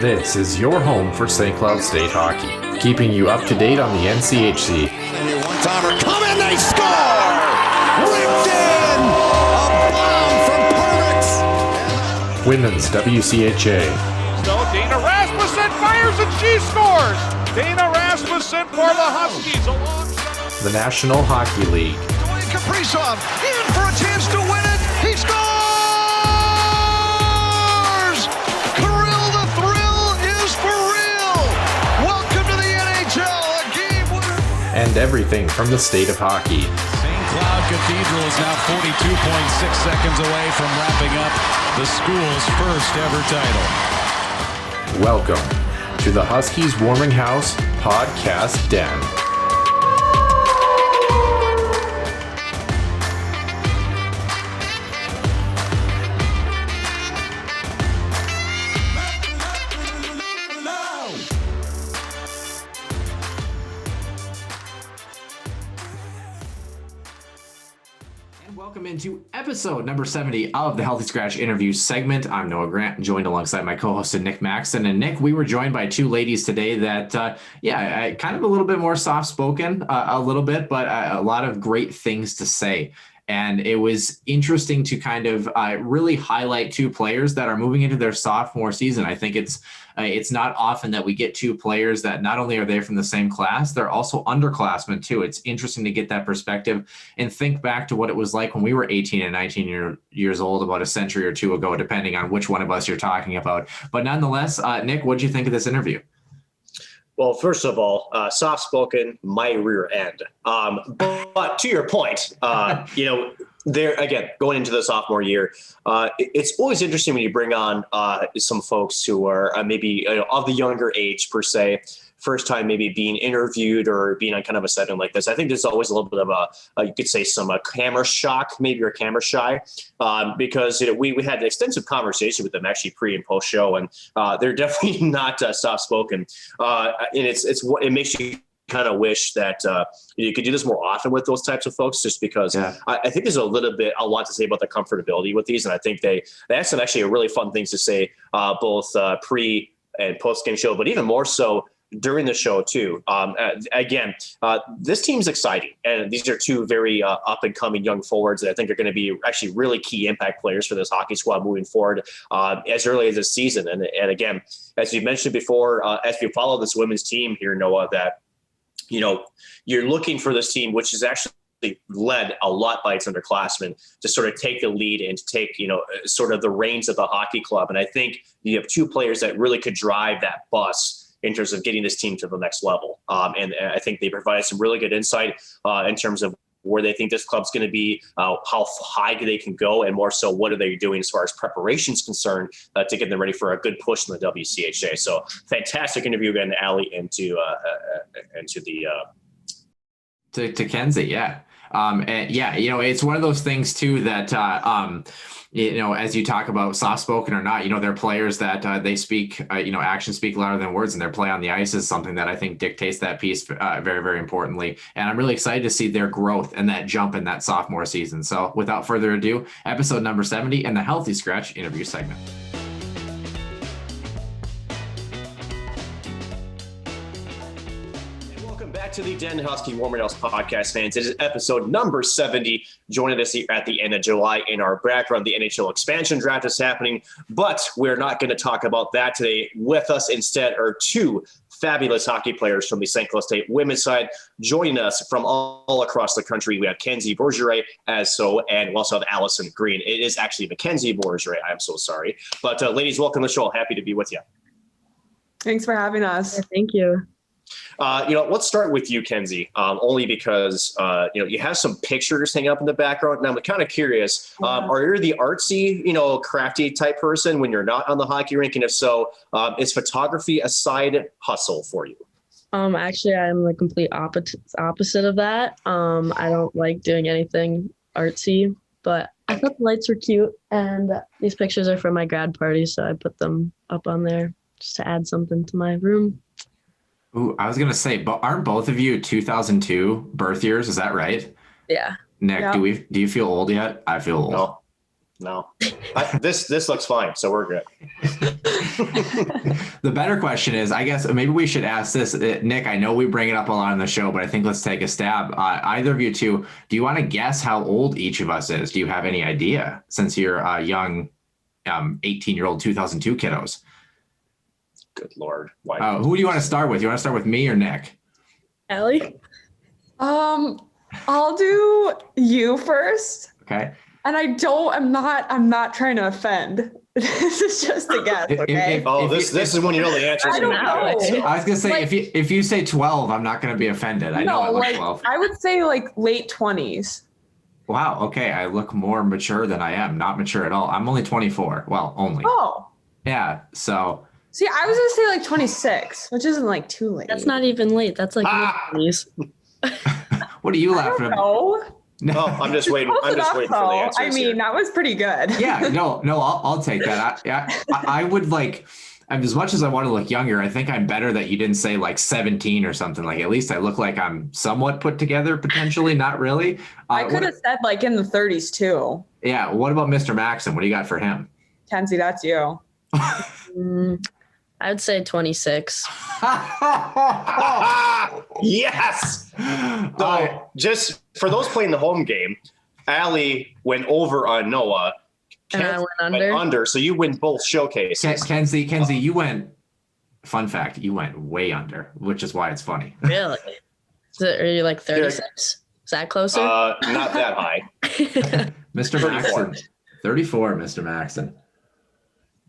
This is your home for St. Cloud State hockey, keeping you up to date on the NCHC. One-timer, come in, they score! Ripped in! A bomb from Permix! Women's WCHA. So Dana Rasmussen fires and she scores! Dana Rasmussen for the Huskies alongside The National Hockey League. Dwayne Kaprizov in for a chance to win it! He scores! Kirill, the thrill is for real! Welcome to the NHL, a game winner! And everything from the state of hockey. St. Cloud Cathedral is now 42.6 seconds away from wrapping up the school's first ever title. Welcome to the Huskies Warming House Podcast Den. Welcome into episode number 70 of the Healthy Scratch interview segment. I'm Noah Grant, joined alongside my co-host Nick Maxon. And Nick, we were joined by two ladies today that, kind of a little bit more soft-spoken, a little bit, but a lot of great things to say. And it was interesting to kind of really highlight two players that are moving into their sophomore season. I think it's not often that we get two players that not only are they from the same class, they're also underclassmen too. It's interesting to get that perspective and think back to what it was like when we were 18 and 19 years old about a century or two ago, depending on which one of us you're talking about. But nonetheless, Nick, what did you think of this interview? Well, first of all, soft-spoken, my rear end. But to your point, there again, going into the sophomore year, it's always interesting when you bring on some folks who are maybe of the younger age per se, first time maybe being interviewed or being on kind of a setting like this. I think there's always a little bit of you could say some camera shock, maybe, or camera shy, because we had an extensive conversation with them actually pre and post show, and they're definitely not soft spoken, and it makes you kind of wish that you could do this more often with those types of folks, just because I think there's a lot to say about the comfortability with these, and I think they have some actually really fun things to say, both pre and post game show, but even more so during the show too. This team's exciting, and these are two very up and coming young forwards that I think are going to be actually really key impact players for this hockey squad moving forward as early as this season. And again, as you mentioned before, as you follow this women's team here, Noah, that you're looking for this team, which is actually led a lot by its underclassmen, to sort of take the lead and to take, sort of the reins of the hockey club. And I think you have two players that really could drive that bus in terms of getting this team to the next level. And I think they provided some really good insight in terms of where they think this club's going to be, how high they can go, and more so, what are they doing as far as preparation is concerned to get them ready for a good push in the WCHA. So fantastic interview again, Allie, and to Kenzie. Yeah. It's one of those things too that, as you talk about soft spoken or not, they're players that they speak, actions speak louder than words, and their play on the ice is something that I think dictates that piece very, very importantly. And I'm really excited to see their growth and that jump in that sophomore season. So without further ado, episode number 70 and the Healthy Scratch interview segment. Back to the Den Husky Warming House podcast, fans. It is episode number 70. Joining us here at the end of July in our background, the NHL expansion draft is happening, but we're not going to talk about that today. With us instead are two fabulous hockey players from the St. Cloud State women's side. Joining us from all across the country, we have Kenzie Bourgerie Allison, and we also have Allison Green. It is actually Kenzie Bourgerie. I'm so sorry. But ladies, welcome to the show. Happy to be with you. Thanks for having us. Thank you. Let's start with you, Kenzie, only because, you have some pictures hanging up in the background. And I'm kind of curious, are you the artsy, crafty type person when you're not on the hockey rink? And if so, is photography a side hustle for you? Actually, I'm the complete opposite of that. I don't like doing anything artsy, but I thought the lights were cute, and these pictures are from my grad party, so I put them up on there just to add something to my room. Ooh, I was going to say, but aren't both of you 2002 birth years? Is that right? Yeah. Nick, Yeah. do you feel old yet? I feel old. No. This looks fine, so we're good. The better question is, I guess maybe we should ask this, Nick. I know we bring it up a lot on the show, but I think let's take a stab. Either of you two, do you want to guess how old each of us is? Do you have any idea, since you're young, 18-year-old 2002 kiddos? Good Lord. Why? Who do you want to start with? You want to start with me or Nick? Allie? I'll do you first. Okay. And I'm not trying to offend. This is just a guess, okay? This is when you know the answer. I don't know. I was gonna say, if you say 12, I'm not gonna be offended. I know I look 12. I would say like late 20s. Wow. Okay. I look more mature than I am. Not mature at all. I'm only 24. Well, only. Oh. Yeah. So. See, I was gonna say like 26, which isn't like too late. That's not even late. That's like mid-20s. What are you laughing about? No, I'm just waiting. I'm just waiting for the answers. I mean, that was pretty good. Yeah. No. I'll take that. I would like. As much as I want to look younger, I think I'm better that you didn't say like 17 or something. Like, at least I look like I'm somewhat put together, potentially. Not really. I could have said like in the 30s too. Yeah. What about Mr. Maxim? What do you got for him? Kenzie, that's you. I'd say 26. Yes. So just for those playing the home game, Allie went over on Noah. And I went under. So you win both showcases. Kenzie, you went. Fun fact: you went way under, which is why it's funny. Really? Are you like 36? Is that closer? Not that high. Mr. 34. Maxon, 34. Mr. Maxon.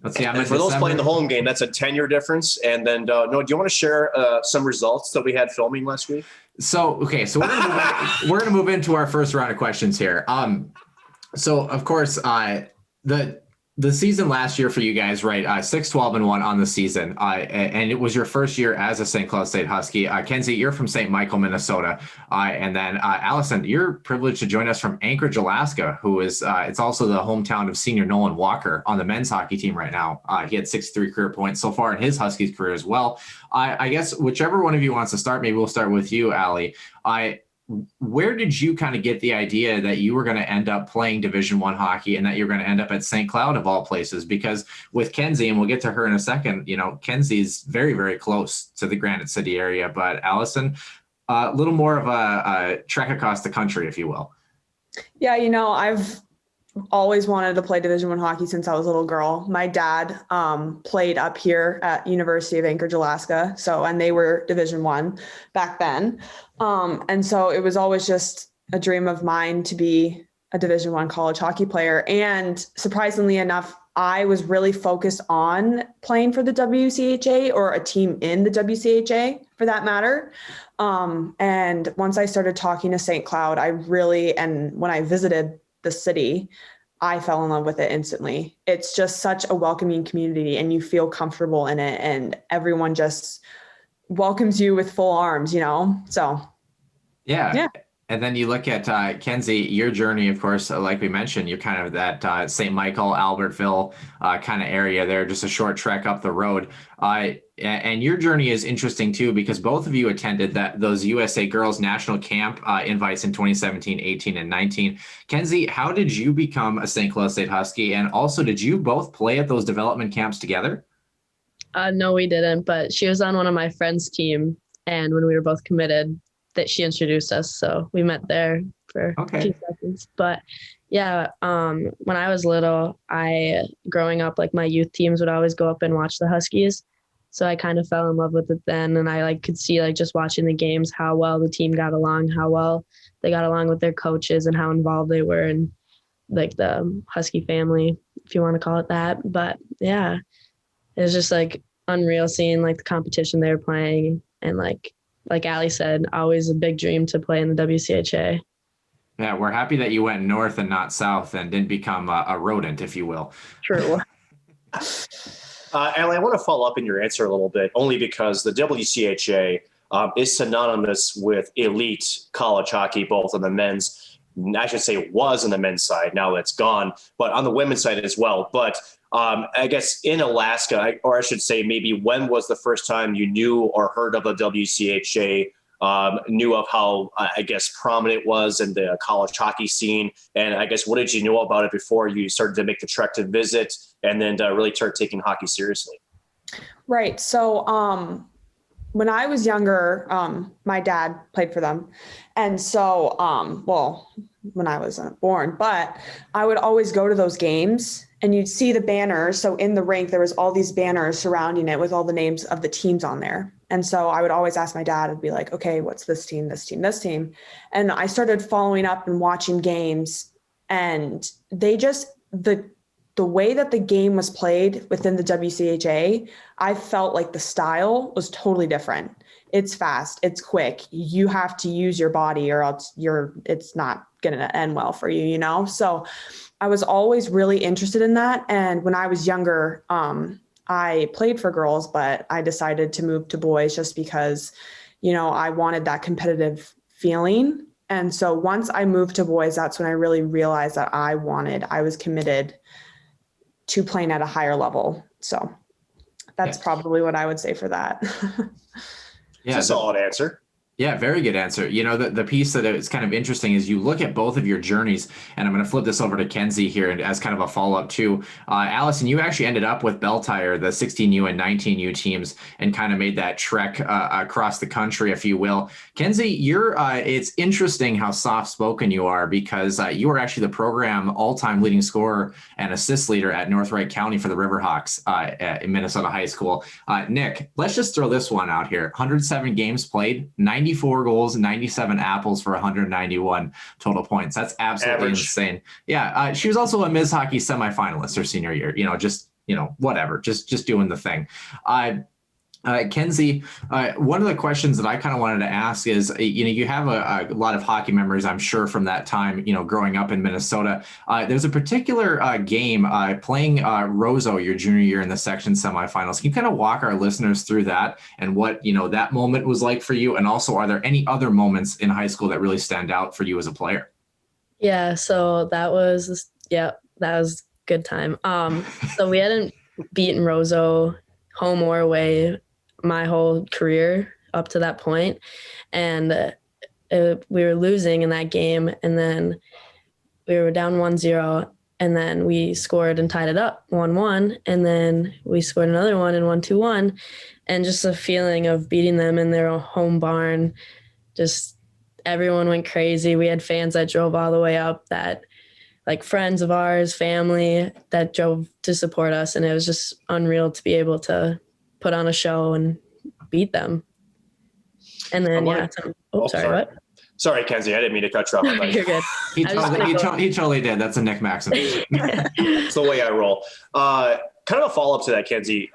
Let's see. And for those playing the home game, that's a 10-year difference. And then, Noah, do you want to share some results that we had filming last week? So we're gonna move into our first round of questions here. So of course, the season last year for you guys, right? 6-12-1 on the season, and it was your first year as a St. Cloud State Husky. Kenzie, you're from St. Michael, Minnesota, and then Allison, you're privileged to join us from Anchorage, Alaska, who is it's also the hometown of senior Nolan Walker on the men's hockey team right now. He had 63 career points so far in his Huskies career as well. I guess whichever one of you wants to start, maybe we'll start with you, Allie. Where did you kind of get the idea that you were going to end up playing Division I hockey and that you're going to end up at St. Cloud of all places? Because with Kenzie, and we'll get to her in a second, Kenzie's very, very close to the Granite City area, but Allison, a little more of a trek across the country, if you will. Yeah, I've always wanted to play Division I hockey since I was a little girl. My dad played up here at University of Anchorage, Alaska. And they were Division I back then. And so it was always just a dream of mine to be a Division I college hockey player. And surprisingly enough, I was really focused on playing for the WCHA or a team in the WCHA for that matter. And once I started talking to St. Cloud, and when I visited the city, I fell in love with it instantly. It's just such a welcoming community and you feel comfortable in it and everyone just welcomes you with full arms, so. Yeah. And then you look at Kenzie, your journey, of course, like we mentioned, you're kind of that St. Michael, Albertville kind of area there, just a short trek up the road. And your journey is interesting too, because both of you attended those USA Girls National Camp invites in 2017, 18, and 19. Kenzie, how did you become a St. Cloud State Husky? And also, did you both play at those development camps together? No, we didn't, but she was on one of my friends' team. And when we were both committed, that she introduced us. So we met there for a few seconds. But yeah, when I was little, growing up, like my youth teams would always go up and watch the Huskies. So I kind of fell in love with it then. And I could see just watching the games, how well the team got along, how well they got along with their coaches and how involved they were in the Husky family, if you want to call it that. But yeah, it was just unreal seeing the competition they were playing. And like Allie said, always a big dream to play in the WCHA. Yeah, we're happy that you went north and not south and didn't become a rodent, if you will. True. Allie, I want to follow up in your answer a little bit, only because the WCHA is synonymous with elite college hockey, both on the men's, I should say was on the men's side. Now it's gone, but on the women's side as well. But I guess in Alaska, or I should say maybe when was the first time you knew or heard of the WCHA, knew of how, I guess, prominent it was in the college hockey scene? And I guess, what did you know about it before you started to make the trek to visit and then really start taking hockey seriously? Right. So when I was younger, my dad played for them. And so, well, when I wasn't born, but I would always go to those games and you'd see the banners. So in the rink, there was all these banners surrounding it with all the names of the teams on there. And so I would always ask my dad, I'd be like, okay, what's this team, this team, this team? And I started following up and watching games, and they just, the way that the game was played within the WCHA, I felt like the style was totally different. It's fast, it's quick. You have to use your body or else it's not going to end well for you, you know? So I was always really interested in that. And when I was younger, I played for girls, but I decided to move to boys just because, you know, I wanted that competitive feeling. And so once I moved to boys, that's when I really realized that I was committed to playing at a higher level. So that's probably what I would say for that. Yeah, it's a solid answer. Yeah, very good answer. You know, the piece that is kind of interesting is you look at both of your journeys, and I'm going to flip this over to Kenzie here and as kind of a follow-up too. Allison, you actually ended up with Belle Tire, the 16U and 19U teams, and kind of made that trek across the country, if you will. Kenzie, it's interesting how soft-spoken you are, because you were actually the program all-time leading scorer and assist leader at North Wright County for the Riverhawks in Minnesota High School. Nick, let's just throw this one out here. 107 games played, 94 goals, 97 apples for 191 total points. That's absolutely insane. Yeah, she was also a Ms. Hockey semifinalist her senior year. Whatever, just doing the thing. Kenzie, one of the questions that I kind of wanted to ask is, you have a lot of hockey memories, I'm sure, from that time, growing up in Minnesota. There's a particular game playing Roseau your junior year in the section semifinals. Can you kind of walk our listeners through that and what, that moment was like for you? And also, are there any other moments in high school that really stand out for you as a player? Yeah, so that was good time. So we hadn't beaten Roseau home or away my whole career up to that point. And we were losing in that game. And then we were down 1-0. And then we scored and tied it up 1-1. And then we scored another one and won 2-1. And just the feeling of beating them in their home barn, just everyone went crazy. We had fans that drove all the way up, that like friends of ours, family that drove to support us. And it was just unreal to be able to put on a show and beat them. And then, sorry, what? Sorry, Kenzie, I didn't mean to cut you off. You're good. He totally did. That's a Nick Maxim. That's the way I roll. Kind of a follow-up to that, Kenzie,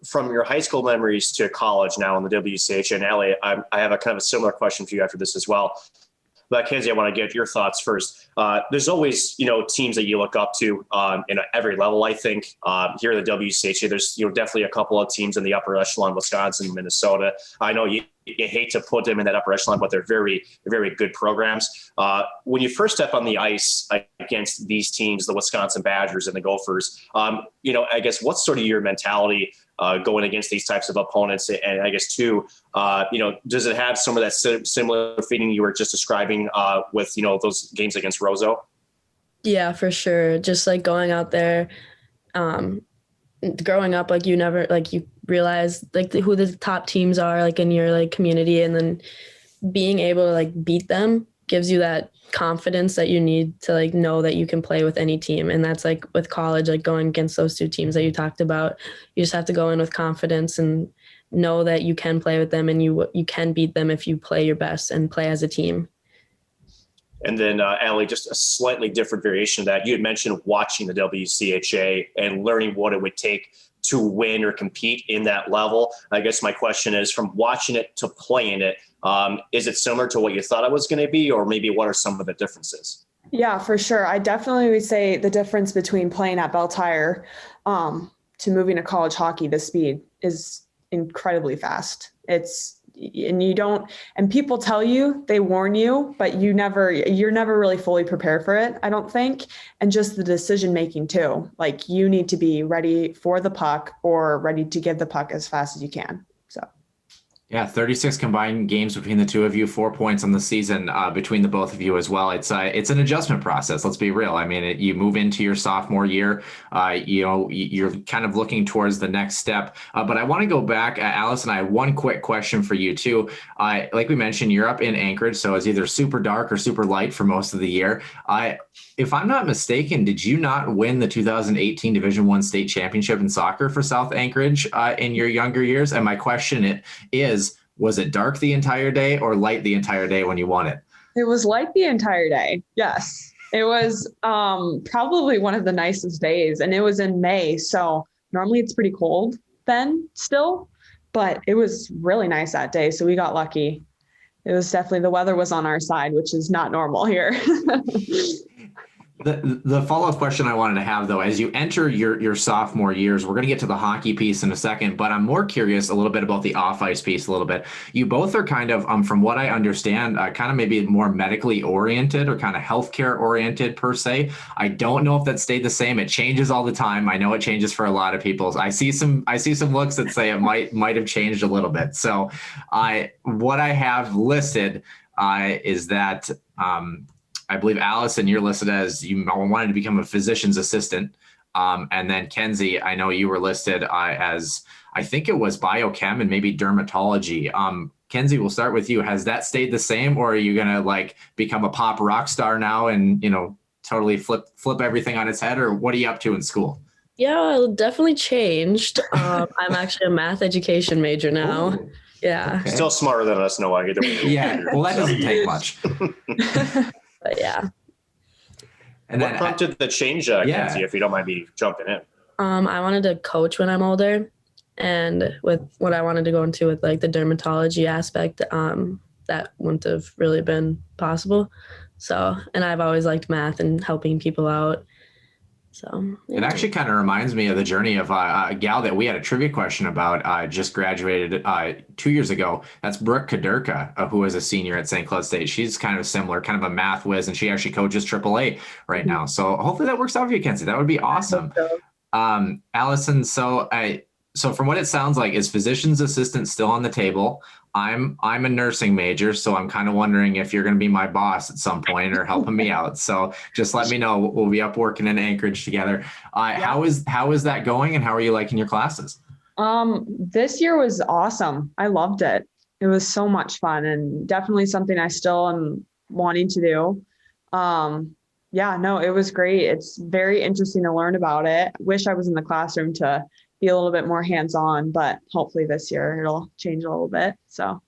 from your high school memories to college now in the WCH and LA, I have a kind of a similar question for you after this as well. But Kenzie, I want to get your thoughts first. There's always, teams that you look up to in every level. I think here in the WCHA, there's definitely a couple of teams in the upper echelon, Wisconsin, Minnesota. I know you hate to put them in that upper echelon, but they're very, very good programs. When you first step on the ice against these teams, the Wisconsin Badgers and the Gophers, I guess what's sort of your mentality going against these types of opponents? And I guess too, does it have some of that similar feeling you were just describing with, those games against Roseau? Yeah, for sure. Just like going out there, growing up, like you realize like who the top teams are like in your like community, and then being able to like beat them gives you that confidence that you need to like know that you can play with any team. And that's like with college, like going against those two teams that you talked about, you just have to go in with confidence and know that you can play with them, and you can beat them if you play your best and play as a team. And then, Allie, just a slightly different variation of that. You had mentioned watching the WCHA and learning what it would take to win or compete in that level. I guess my question is, from watching it to playing it, is it similar to what you thought it was going to be, or maybe what are some of the differences? Yeah, for sure. I definitely would say the difference between playing at Belle Tire to moving to college hockey, the speed is incredibly fast. And people tell you, they warn you, but you're never really fully prepared for it, I don't think. And just the decision making too, like you need to be ready for the puck or ready to give the puck as fast as you can. So. Yeah, 36 combined games between the two of you, 4 points on the season between the both of you as well. It's an adjustment process. Let's be real. I mean, you move into your sophomore year, you're kind of looking towards the next step. But I want to go back, Allison. I have one quick question for you too. Like we mentioned, you're up in Anchorage, so it's either super dark or super light for most of the year. If I'm not mistaken, did you not win the 2018 Division I state championship in soccer for South Anchorage in your younger years? And my question is, was it dark the entire day or light the entire day when you won it? It was light the entire day. Yes. It was probably one of the nicest days, and it was in May. So normally it's pretty cold then still, but it was really nice that day. So we got lucky. It was definitely, the weather was on our side, which is not normal here. The follow-up question I wanted to have, though, as you enter your sophomore years, we're going to get to the hockey piece in a second, but I'm more curious a little bit about the off-ice piece a little bit. You both are kind of, from what I understand, kind of maybe more medically oriented or kind of healthcare oriented per se. I don't know if that stayed the same. It changes all the time. I know it changes for a lot of people. I see some looks that say it might have changed a little bit. So what I have listed is that I believe, Allison, you're listed as you wanted to become a physician's assistant. And then Kenzie, I know you were listed as, I think it was biochem and maybe dermatology. Kenzie, we'll start with you. Has that stayed the same, or are you going to like become a pop rock star now and, totally flip everything on its head, or what are you up to in school? Yeah, it definitely changed. I'm actually a math education major now. Ooh. Yeah. Okay. Still smarter than us, Noah. Either way. Yeah, well, that doesn't take much. But yeah. And what then prompted the change, Kenzie, if you don't mind me jumping in? I wanted to coach when I'm older, and with what I wanted to go into with like the dermatology aspect, that wouldn't have really been possible. So, and I've always liked math and helping people out. So yeah. It actually kind of reminds me of the journey of a gal that we had a trivia question about, just graduated 2 years ago. That's Brooke Kaderka, who is a senior at St. Cloud State. She's kind of similar, kind of a math whiz, and she actually coaches AAA right now. So hopefully that works out for you, Kenzie. That would be awesome. Allison, so from what it sounds like, is physician's assistant still on the table? I'm a nursing major, so I'm kind of wondering if you're going to be my boss at some point or helping me out. So just let me know. We'll be up working in Anchorage together. How is that going, and how are you liking your classes? This year was awesome. I loved it. It was so much fun, and definitely something I still am wanting to do. It was great. It's very interesting to learn about it. Wish I was in the classroom to be a little bit more hands-on, but hopefully this year it'll change a little bit. So.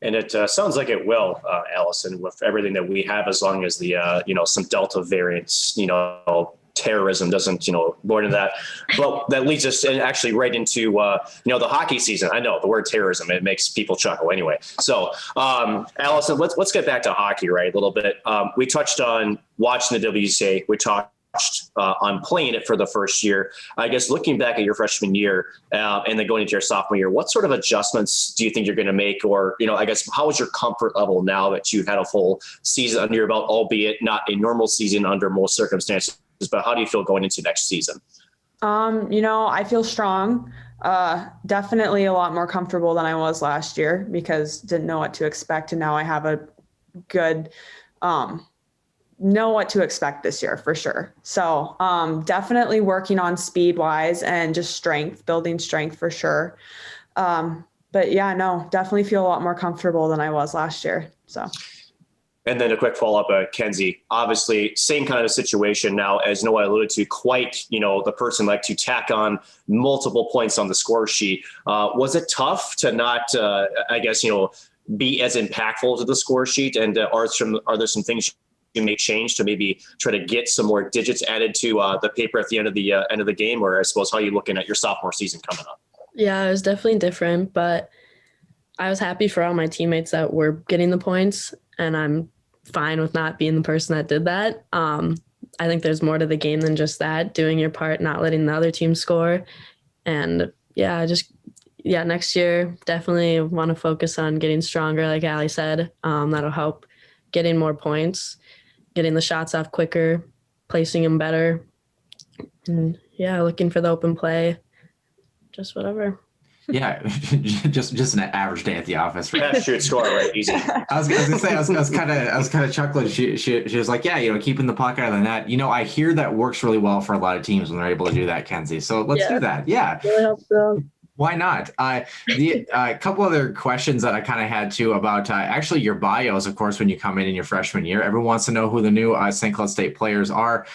And it sounds like it will, Allison, with everything that we have, as long as the, some Delta variants, terrorism doesn't, go into that. Well, that leads us actually right into, the hockey season. I know the word terrorism, it makes people chuckle anyway. So, Allison, let's get back to hockey, right, a little bit. We touched on watching the WCA. We talked on playing it for the first year. I guess looking back at your freshman year and then going into your sophomore year, what sort of adjustments do you think you're going to make? Or, I guess, how is your comfort level now that you've had a full season under your belt, albeit not a normal season under most circumstances, but how do you feel going into next season? I feel strong. Definitely a lot more comfortable than I was last year because didn't know what to expect. And now I have a good, know what to expect this year for sure. So definitely working on speed wise and just strength, building strength for sure. Definitely feel a lot more comfortable than I was last year. So. And then a quick follow-up, Kenzie, obviously same kind of situation now, as Noah alluded to, quite, the person like to tack on multiple points on the score sheet. Was it tough to not, be as impactful to the score sheet? And are there some things you may change to maybe try to get some more digits added to the paper at the end of the game? Or I suppose, how are you looking at your sophomore season coming up? Yeah, it was definitely different, but I was happy for all my teammates that were getting the points, and I'm fine with not being the person that did that. I think there's more to the game than just that, doing your part, not letting the other team score. And next year, definitely want to focus on getting stronger. Like Allie said, that'll help getting more points, getting the shots off quicker, placing them better. And looking for the open play, just whatever. Yeah, just an average day at the office. Right? That's shoot score, right? Easy. I was gonna say, I was kind of chuckling. She was like, yeah, keeping the puck out of the net. I hear that works really well for a lot of teams when they're able to do that, Kenzie. So let's do that. Yeah. Really helps them. Why not? The couple other questions that I kind of had too about actually your bios, of course, when you come in your freshman year. Everyone wants to know who the new St. Cloud State players are.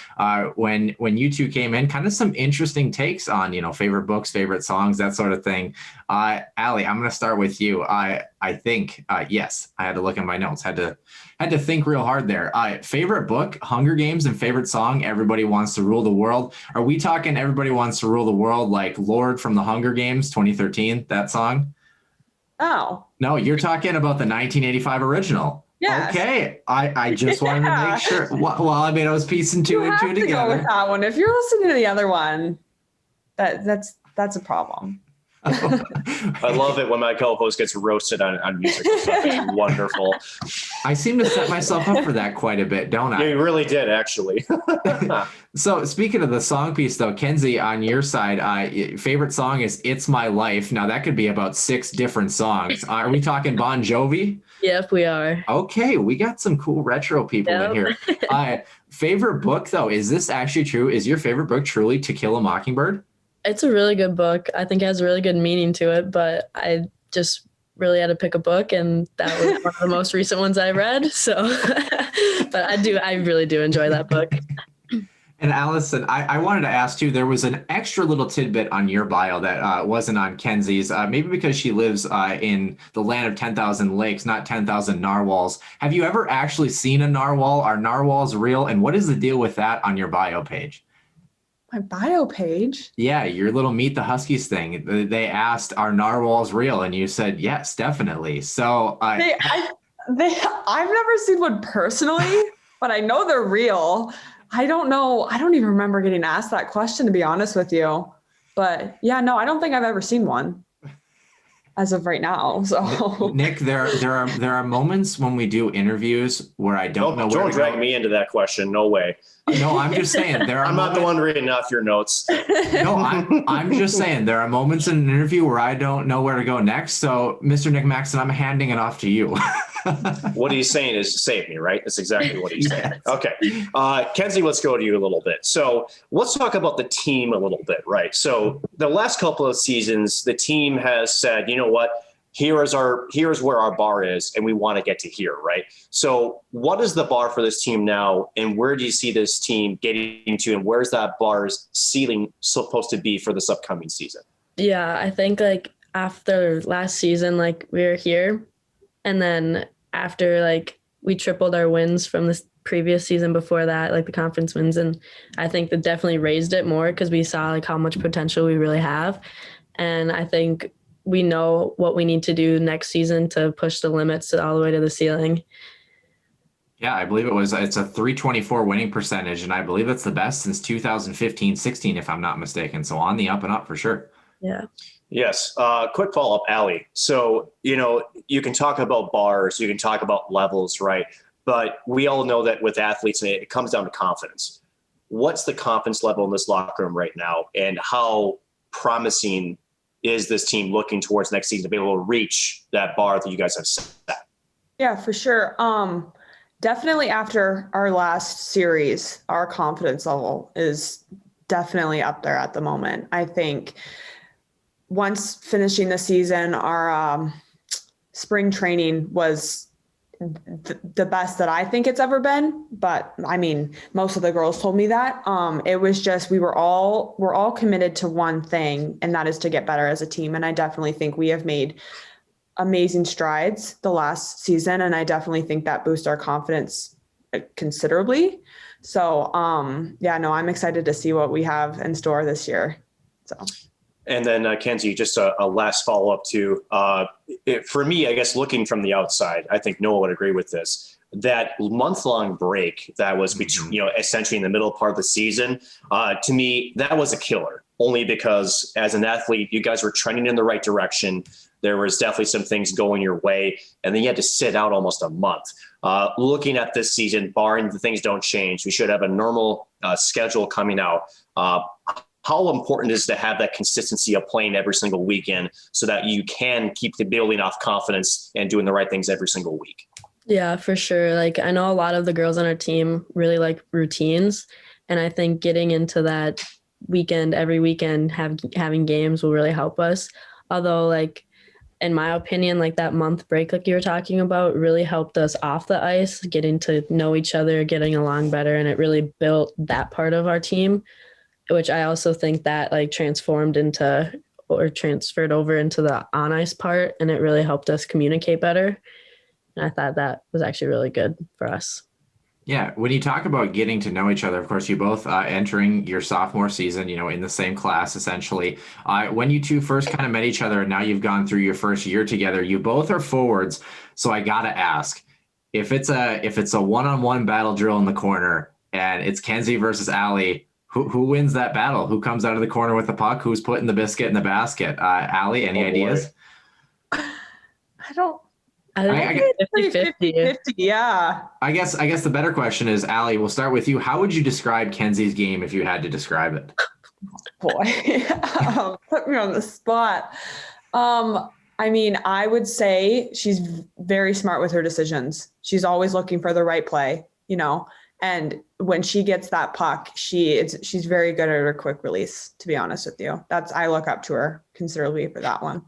When you two came in, kind of some interesting takes on, favorite books, favorite songs, that sort of thing. Allie, I'm going to start with you. I think, yes, I had to look at my notes, had to think real hard there. Favorite book, Hunger Games, and favorite song, Everybody Wants to Rule the World. Are we talking Everybody Wants to Rule the World like Lord from the Hunger Games 2013, that song? Oh. No, you're talking about the 1985 original. Yes. Okay. I just wanted to make sure. Well, I was piecing two and two together. Go with that one. If you're listening to the other one, that's a problem. I love it when my co-host gets roasted on music. It's wonderful. I seem to set myself up for that quite a bit, don't I? Yeah, you really did, actually. So speaking of the song piece, though, Kenzie, on your side, favorite song is It's My Life. Now, that could be about 6 different songs. Are we talking Bon Jovi? Yep, we are. Okay, we got some cool retro people in here. Favorite book, though, is this actually true? Is your favorite book truly To Kill a Mockingbird? It's a really good book. I think it has a really good meaning to it, but I just really had to pick a book, and that was one of the most recent ones I read. So, but I really do enjoy that book. And Allison, I wanted to ask too, there was an extra little tidbit on your bio that wasn't on Kenzie's, maybe because she lives in the land of 10,000 lakes, not 10,000 narwhals. Have you ever actually seen a narwhal? Are narwhals real? And what is the deal with that on your bio page? My bio page? Yeah, your little Meet the Huskies thing. They asked, are narwhals real? And you said, yes, definitely. So I've never seen one personally, but I know they're real. I don't know. I don't even remember getting asked that question, to be honest with you. But yeah, no, I don't think I've ever seen one as of right now. So Nick, there are moments when we do interviews where I don't know where Don't to drag go. me into that question. No way. No, I'm just saying there are. I'm not the one reading off your notes. No, I'm just saying there are moments in an interview where I don't know where to go next. So, Mr. Nick Maxon, I'm handing it off to you. What he's saying is save me, right? That's exactly what he's saying. Yes. Okay. Kenzie, let's go to you a little bit. So let's talk about the team a little bit, right? So the last couple of seasons, the team has said, you know what? Here's where our bar is, and we want to get to here, right? So what is the bar for this team now, and where do you see this team getting to, and where's that bar's ceiling supposed to be for this upcoming season? Yeah, I think like after last season, like we were here, and then after like we tripled our wins from this previous season before that, like the conference wins, and I think that definitely raised it more because we saw like how much potential we really have, and I think we know what we need to do next season to push the limits all the way to the ceiling. Yeah, I believe it's a 324 winning percentage, and I believe it's the best since 2015-16, if I'm not mistaken. So on the up and up for sure. Yeah. Yes. Quick follow-up, Allie. So, you can talk about bars, you can talk about levels, right? But we all know that with athletes, it comes down to confidence. What's the confidence level in this locker room right now, and how promising is this team looking towards next season to be able to reach that bar that you guys have set? yeah, for sure. Definitely after our last series, our confidence level is definitely up there at the moment. I think once finishing the season, our spring training was the best that I think it's ever been. But I mean, most of the girls told me that. It was just, we're all committed to one thing, and that is to get better as a team. And I definitely think we have made amazing strides the last season. And I definitely think that boosts our confidence considerably. So yeah, no, I'm excited to see what we have in store this year. So. And then Kenzie, just a last follow-up to, for me, I guess looking from the outside, I think Noah would agree with this, that month-long break that was between, essentially in the middle part of the season, to me, that was a killer, only because as an athlete, you guys were trending in the right direction. There was definitely some things going your way, and then you had to sit out almost a month. Looking at this season, barring the things don't change, we should have a normal schedule coming out. how important it is to have that consistency of playing every single weekend so that you can keep the building off confidence and doing the right things every single week. Yeah, for sure. Like I know a lot of the girls on our team really like routines, and I think getting into that every weekend having games will really help us. Although like in my opinion, like that month break like you were talking about really helped us off the ice, getting to know each other, getting along better, and it really built that part of our team, which I also think that like transferred over into the on ice part, and it really helped us communicate better. And I thought that was actually really good for us. Yeah, when you talk about getting to know each other, of course, you both entering your sophomore season, in the same class, essentially. When you two first kind of met each other, and now you've gone through your first year together, you both are forwards. So I got to ask, if it's a one-on-one battle drill in the corner and it's Kenzie versus Allie, who wins that battle? Who comes out of the corner with the puck? Who's putting the biscuit in the basket? Allie, any ideas? I think 50-50. Yeah. I guess the better question is, Allie, we'll start with you. How would you describe Kenzie's game if you had to describe it? Boy, put me on the spot. I mean, I would say she's very smart with her decisions. She's always looking for the right play, and when she gets that puck, she's very good at her quick release, to be honest with you. I look up to her considerably for that one.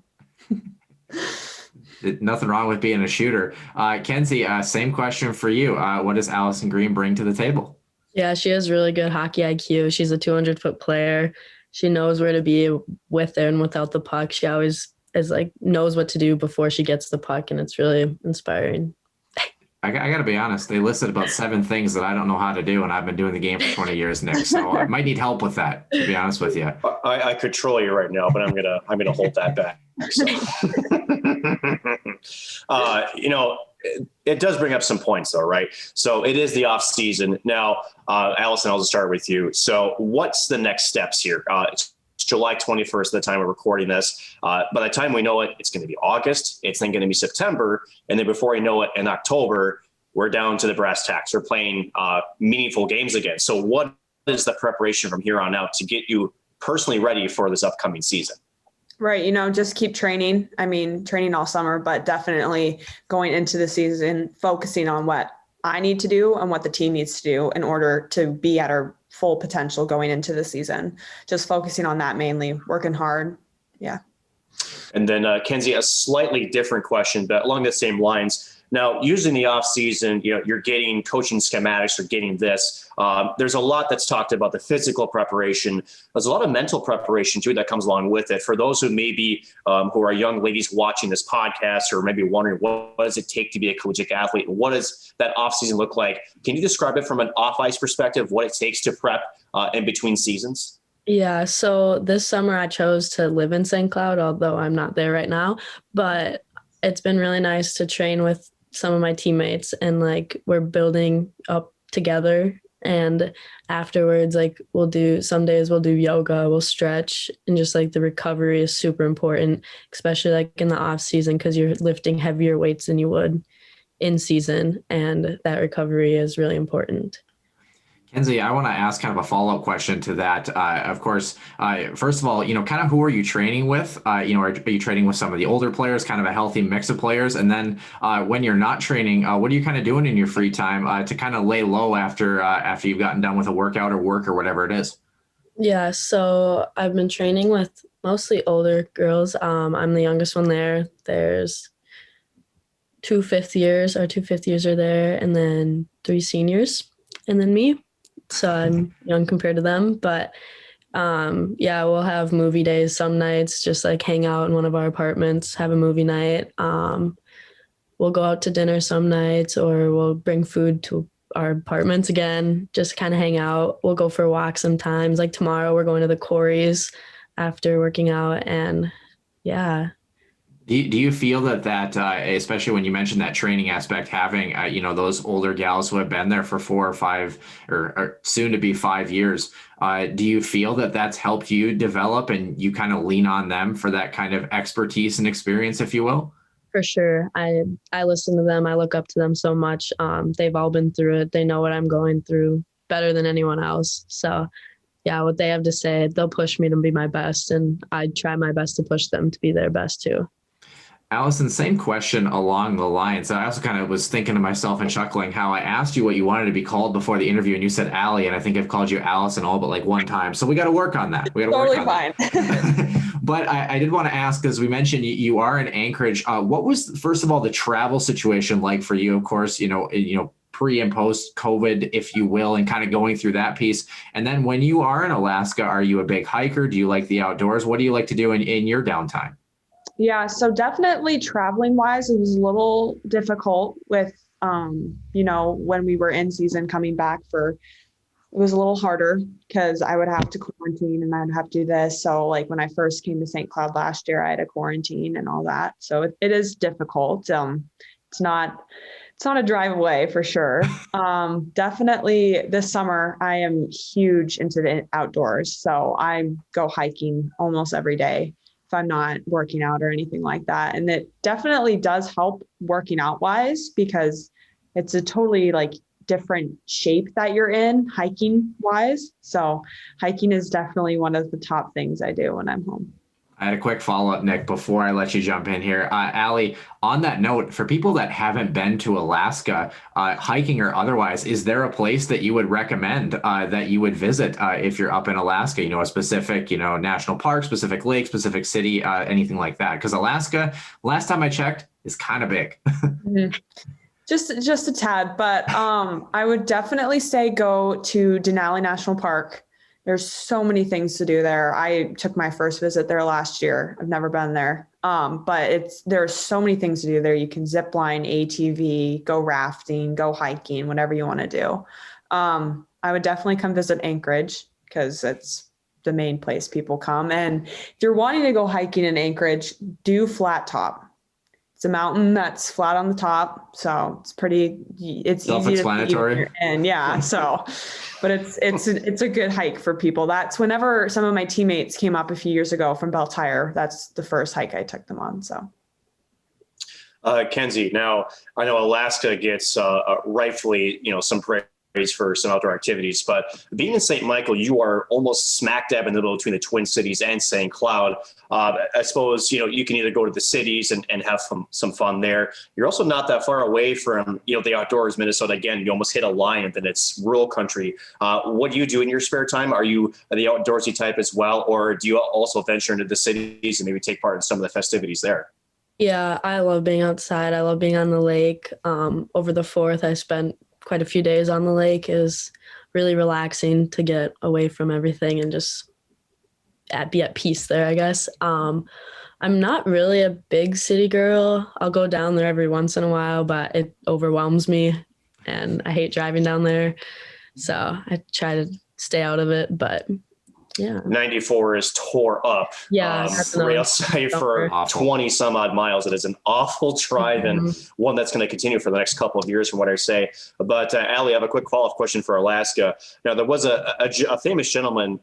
Nothing wrong with being a shooter. Kenzie, same question for you. What does Allison Green bring to the table? Yeah, she has really good hockey IQ. She's a 200-foot player. She knows where to be with and without the puck. She always knows what to do before she gets the puck, and it's really inspiring. I got to be honest. They listed about 7 things that I don't know how to do, and I've been doing the game for 20 years, Nick. So I might need help with that, to be honest with you. I could troll you right now, but I'm gonna hold that back. So. It does bring up some points, though, right? So it is the off season now. Allison, I'll just start with you. So what's the next steps here? It's July 21st at the time of recording this. By the time we know it, it's going to be August. It's then going to be September. And then before you know it, in October, we're down to the brass tacks. We're playing meaningful games again. So what is the preparation from here on out to get you personally ready for this upcoming season? Right. Just keep training. I mean, training all summer, but definitely going into the season, focusing on what I need to do and what the team needs to do in order to be at our full potential going into the season. Just focusing on that mainly, working hard. Yeah. And then Kenzie, a slightly different question, but along the same lines. Now, usually in the off season, you're getting coaching schematics, you're getting this. There's a lot that's talked about the physical preparation. There's a lot of mental preparation too that comes along with it. For those who maybe who are young ladies watching this podcast or maybe wondering what does it take to be a collegiate athlete? What does that off season look like? Can you describe it from an off ice perspective, what it takes to prep in between seasons? Yeah, so this summer I chose to live in St. Cloud, although I'm not there right now, but it's been really nice to train with some of my teammates, and we're building up together. And afterwards, some days we'll do yoga, we'll stretch, and just the recovery is super important, especially in the off season, because you're lifting heavier weights than you would in season, and that recovery is really important. Kenzie, I want to ask kind of a follow-up question to that. Of course, first of all, kind of who are you training with? Are you training with some of the older players, kind of a healthy mix of players? And then when you're not training, what are you kind of doing in your free time to kind of lay low after you've gotten done with a workout or work or whatever it is? Yeah, so I've been training with mostly older girls. I'm the youngest one there. There's 2 fifth years are there, and then 3 seniors, and then me. So I'm young compared to them, but we'll have movie days some nights, just hang out in one of our apartments, have a movie night. We'll go out to dinner some nights, or we'll bring food to our apartments again, just kind of hang out. We'll go for a walk sometimes. Tomorrow we're going to the quarries after working out, and yeah. Do you feel that especially when you mentioned that training aspect, having those older gals who have been there for 4 or 5 or soon to be 5 years, do you feel that that's helped you develop and you kind of lean on them for that kind of expertise and experience, if you will? For sure. I listen to them. I look up to them so much. They've all been through it. They know what I'm going through better than anyone else. So yeah, what they have to say, they'll push me to be my best, and I try my best to push them to be their best too. Allison, same question along the lines. I also kind of was thinking to myself and chuckling how I asked you what you wanted to be called before the interview, and you said Allie, and I think I've called you Allison all but like one time. So we got to work on that. We got to Totally work on fine. that. But I did want to ask, as we mentioned, you are in Anchorage. What was, first of all, the travel situation like for you? Of course, pre and post COVID, if you will, and kind of going through that piece. And then when you are in Alaska, are you a big hiker? Do you like the outdoors? What do you like to do in your downtime? Yeah, so definitely traveling wise, it was a little difficult with, when we were in season coming back it was a little harder because I would have to quarantine and I'd have to do this. So like when I first came to St. Cloud last year, I had to quarantine and all that. So it is difficult. It's not a drive away for sure. Definitely this summer, I am huge into the outdoors. So I go hiking almost every day if I'm not working out or anything like that. And it definitely does help working out wise because it's a totally like different shape that you're in hiking wise. So hiking is definitely one of the top things I do when I'm home. I had a quick follow-up, Nick, before I let you jump in here. Allie, on that note, for people that haven't been to Alaska, hiking or otherwise, is there a place that you would recommend that you would visit if you're up in Alaska? A specific, national park, specific lake, specific city, anything like that? Because Alaska, last time I checked, is kind of big. Mm-hmm. Just a tad, but I would definitely say go to Denali National Park. There's so many things to do there. I took my first visit there last year. I've never been there. But there's so many things to do there. You can zip line, ATV, go rafting, go hiking, whatever you want to do. I would definitely come visit Anchorage because it's the main place people come. And if you're wanting to go hiking in Anchorage, do Flat Top. It's a mountain that's flat on the top, so it's self-explanatory. And yeah, but it's a good hike for people. That's whenever some of my teammates came up a few years ago from Belle Tire, that's the first hike I took them on. So. Kenzie, now I know Alaska gets rightfully, some praise for some outdoor activities, but being in St. Michael, you are almost smack dab in the middle between the Twin Cities and St. Cloud. I suppose, you can either go to the cities and have some fun there. You're also not that far away from, the outdoors. Minnesota, again, you almost hit a line, and it's rural country. What do you do in your spare time? Are you the outdoorsy type as well, or do you also venture into the cities and maybe take part in some of the festivities there? Yeah, I love being outside. I love being on the lake. Over the 4th, I spent quite a few days on the lake. It was really relaxing to get away from everything and just be at peace there, I guess. I'm not really a big city girl. I'll go down there every once in a while, but it overwhelms me and I hate driving down there. So I try to stay out of it, but yeah. 94 is tore up. Yeah. Rail site for 20 some odd miles. It is an awful drive and one that's going to continue for the next couple of years from what I say. But Allie, I have a quick follow-up question for Alaska. Now, there was a famous gentleman,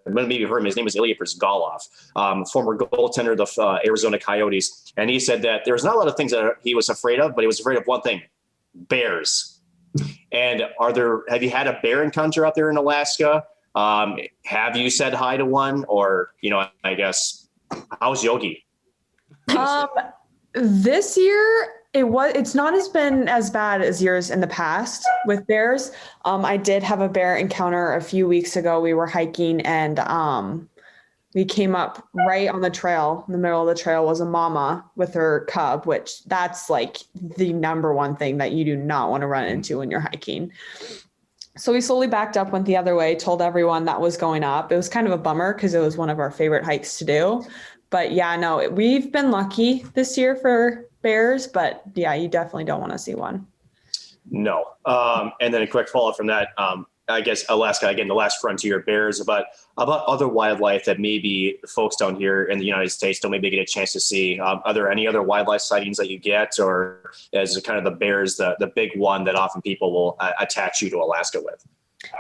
maybe you heard him, his name is Ilya Bryzgalov, former goaltender of the Arizona Coyotes. And he said that there was not a lot of things that he was afraid of, but he was afraid of one thing: bears. And have you had a bear encounter out there in Alaska? Have you said hi to one, or, I guess, how's Yogi? This year it's not been as bad as years in the past with bears. I did have a bear encounter a few weeks ago. We were hiking and, we came up right on the trail. In the middle of the trail was a mama with her cub, which that's like the number one thing that you do not want to run into when you're hiking. So we slowly backed up, went the other way, told everyone that was going up. It was kind of a bummer because it was one of our favorite hikes to do. But yeah, no, we've been lucky this year for bears, but yeah, you definitely don't want to see one. No. And then a quick follow-up from that. I guess Alaska, again, the last frontier, bears, but about other wildlife that maybe folks down here in the United States don't maybe get a chance to see. Are there any other wildlife sightings that you get, or is it kind of the bears, the big one that often people will attach you to Alaska with?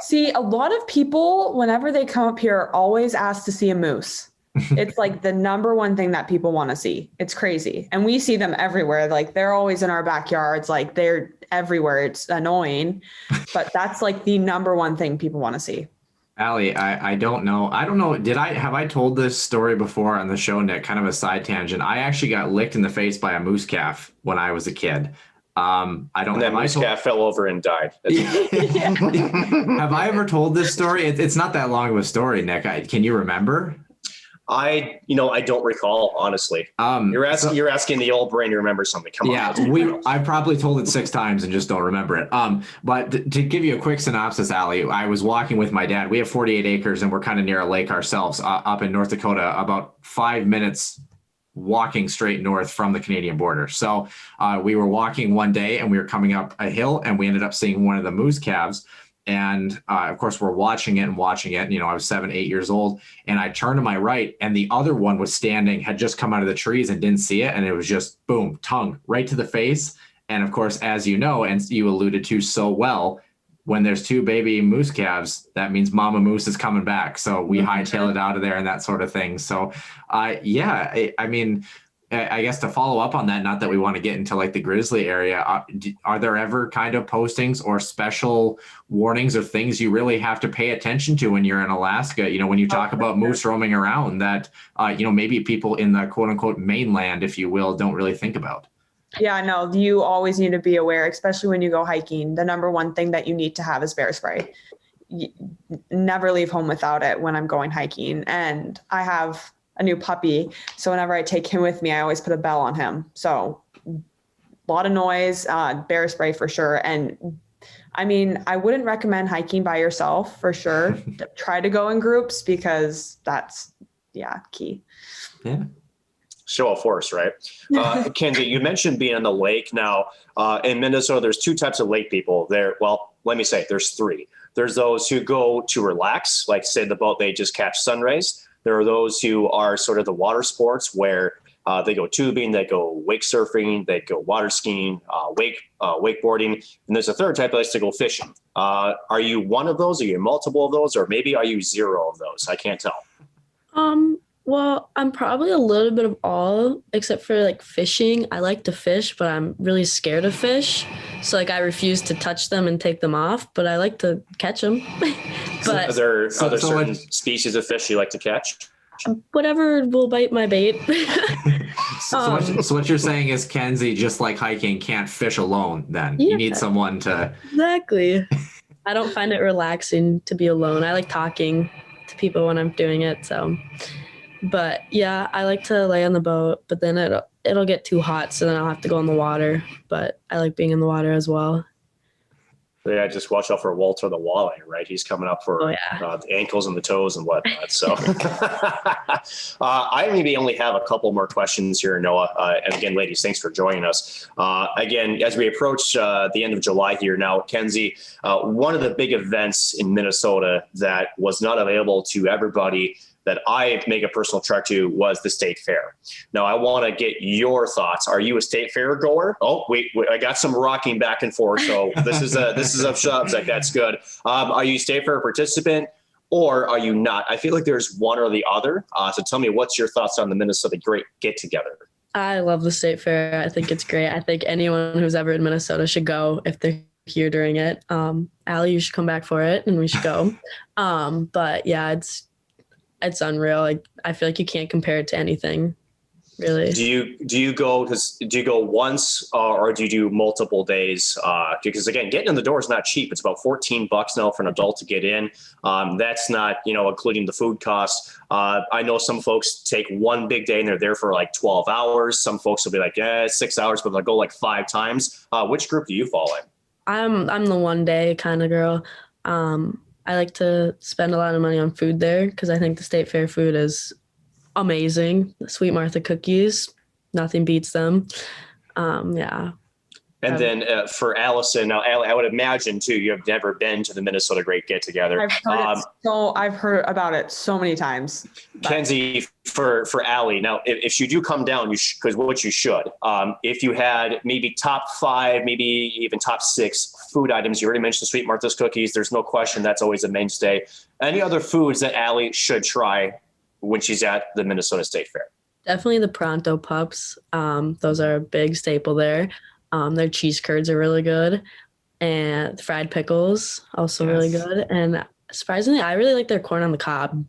See, a lot of people, whenever they come up here, always ask to see a moose. It's like the number one thing that people want to see. It's crazy. And we see them everywhere. Like they're always in our backyards. Like they're everywhere. It's annoying, but that's like the number one thing people want to see. Allie, I don't know. I don't know. Have I told this story before on the show, Nick? Kind of a side tangent. I actually got licked in the face by a moose calf when I was a kid. I don't. And then moose calf fell over and died. Have I ever told this story? It's not that long of a story, Nick. Can you remember? I don't recall, honestly. You're asking the old brain to remember something. Come on. Yeah, I probably told it 6 times and just don't remember it. But to give you a quick synopsis, Allie, I was walking with my dad. We have 48 acres and we're kind of near a lake ourselves up in North Dakota, about 5 minutes walking straight north from the Canadian border. So we were walking one day and we were coming up a hill and we ended up seeing one of the moose calves. And of course, we're watching it. I was 7, 8 years old, and I turned to my right, and the other one was had just come out of the trees and didn't see it. And it was just boom, tongue right to the face. And of course, as you know, and you alluded to so well, when there's 2 baby moose calves, that means Mama Moose is coming back. So we hightail it out of there and that sort of thing. So, I mean, I guess to follow up on that, not that we want to get into like the grizzly area, are there ever kind of postings or special warnings or things you really have to pay attention to when you're in Alaska? When you talk about moose roaming around that, maybe people in the quote unquote mainland, if you will, don't really think about. Yeah, no, you always need to be aware, especially when you go hiking. The number one thing that you need to have is bear spray. Never leave home without it when I'm going hiking. And I have a new puppy. So whenever I take him with me, I always put a bell on him. So a lot of noise, bear spray for sure. And I mean, I wouldn't recommend hiking by yourself for sure. Try to go in groups because that's key. Yeah. Show of force, right? Kenzie, you mentioned being on the lake. Now, in Minnesota, there's 2 types of lake people there. Well, let me say there's 3. There's those who go to relax, like say the boat, they just catch sun rays. There are those who are sort of the water sports where they go tubing, they go wake surfing, they go water skiing, wakeboarding. And there's a third type that likes to go fishing. Are you one of those? Are you multiple of those? Or maybe are you 0 of those? I can't tell. Well, I'm probably a little bit of all, except for like fishing. I like to fish, but I'm really scared of fish. So like I refuse to touch them and take them off, but I like to catch them. But are there certain species of fish you like to catch? Whatever will bite my bait. So what you're saying is Kenzie, just like hiking, can't fish alone then. Yeah. You need someone to... Exactly. I don't find it relaxing to be alone. I like talking to people when I'm doing it, so... But yeah, I like to lay on the boat, but then it'll get too hot, so then I'll have to go in the water. But I like being in the water as well. Yeah, just watch out for Walter the walleye, right? He's coming up for the ankles and the toes and whatnot. So I maybe only have a couple more questions here, Noah. And again, ladies, thanks for joining us. Again, as we approach the end of July here now, Kenzie, one of the big events in Minnesota that was not available to everybody that I make a personal trek to was the state fair. Now, I want to get your thoughts. Are you a state fair goer? Oh, wait, I got some rocking back and forth. So this is a subject. That's good. Are you a state fair participant or are you not? I feel like there's one or the other. So tell me, what's your thoughts on the Minnesota Great Get Together? I love the state fair. I think it's great. I think anyone who's ever in Minnesota should go if they're here during it. Allie, you should come back for it and we should go. But yeah, it's unreal. Like I feel like you can't compare it to anything, really. Do you go once or do you do multiple days? Because again, getting in the door is not cheap. It's about $14 now for an adult to get in. That's not including the food costs. I know some folks take one big day and they're there for like 12 hours. Some folks will be like 6 hours, but they'll go like 5 times. Which group do you fall in? I'm the one day kind of girl. I like to spend a lot of money on food there because I think the state fair food is amazing. The Sweet Martha cookies, nothing beats them. Yeah. And then for Allison, now I would imagine too, you have never been to the Minnesota Great Get Together. I've heard about it so many times. Kenzie, for Allie, now if you do come down, because what you should, if you had maybe top 5, maybe even top 6 food items, you already mentioned Sweet Martha's cookies. There's no question that's always a mainstay. Any other foods that Allie should try when she's at the Minnesota State Fair? Definitely the Pronto Pups. Those are a big staple there. Their cheese curds are really good, and fried pickles also really good. And Surprisingly, I really like their corn on the cob.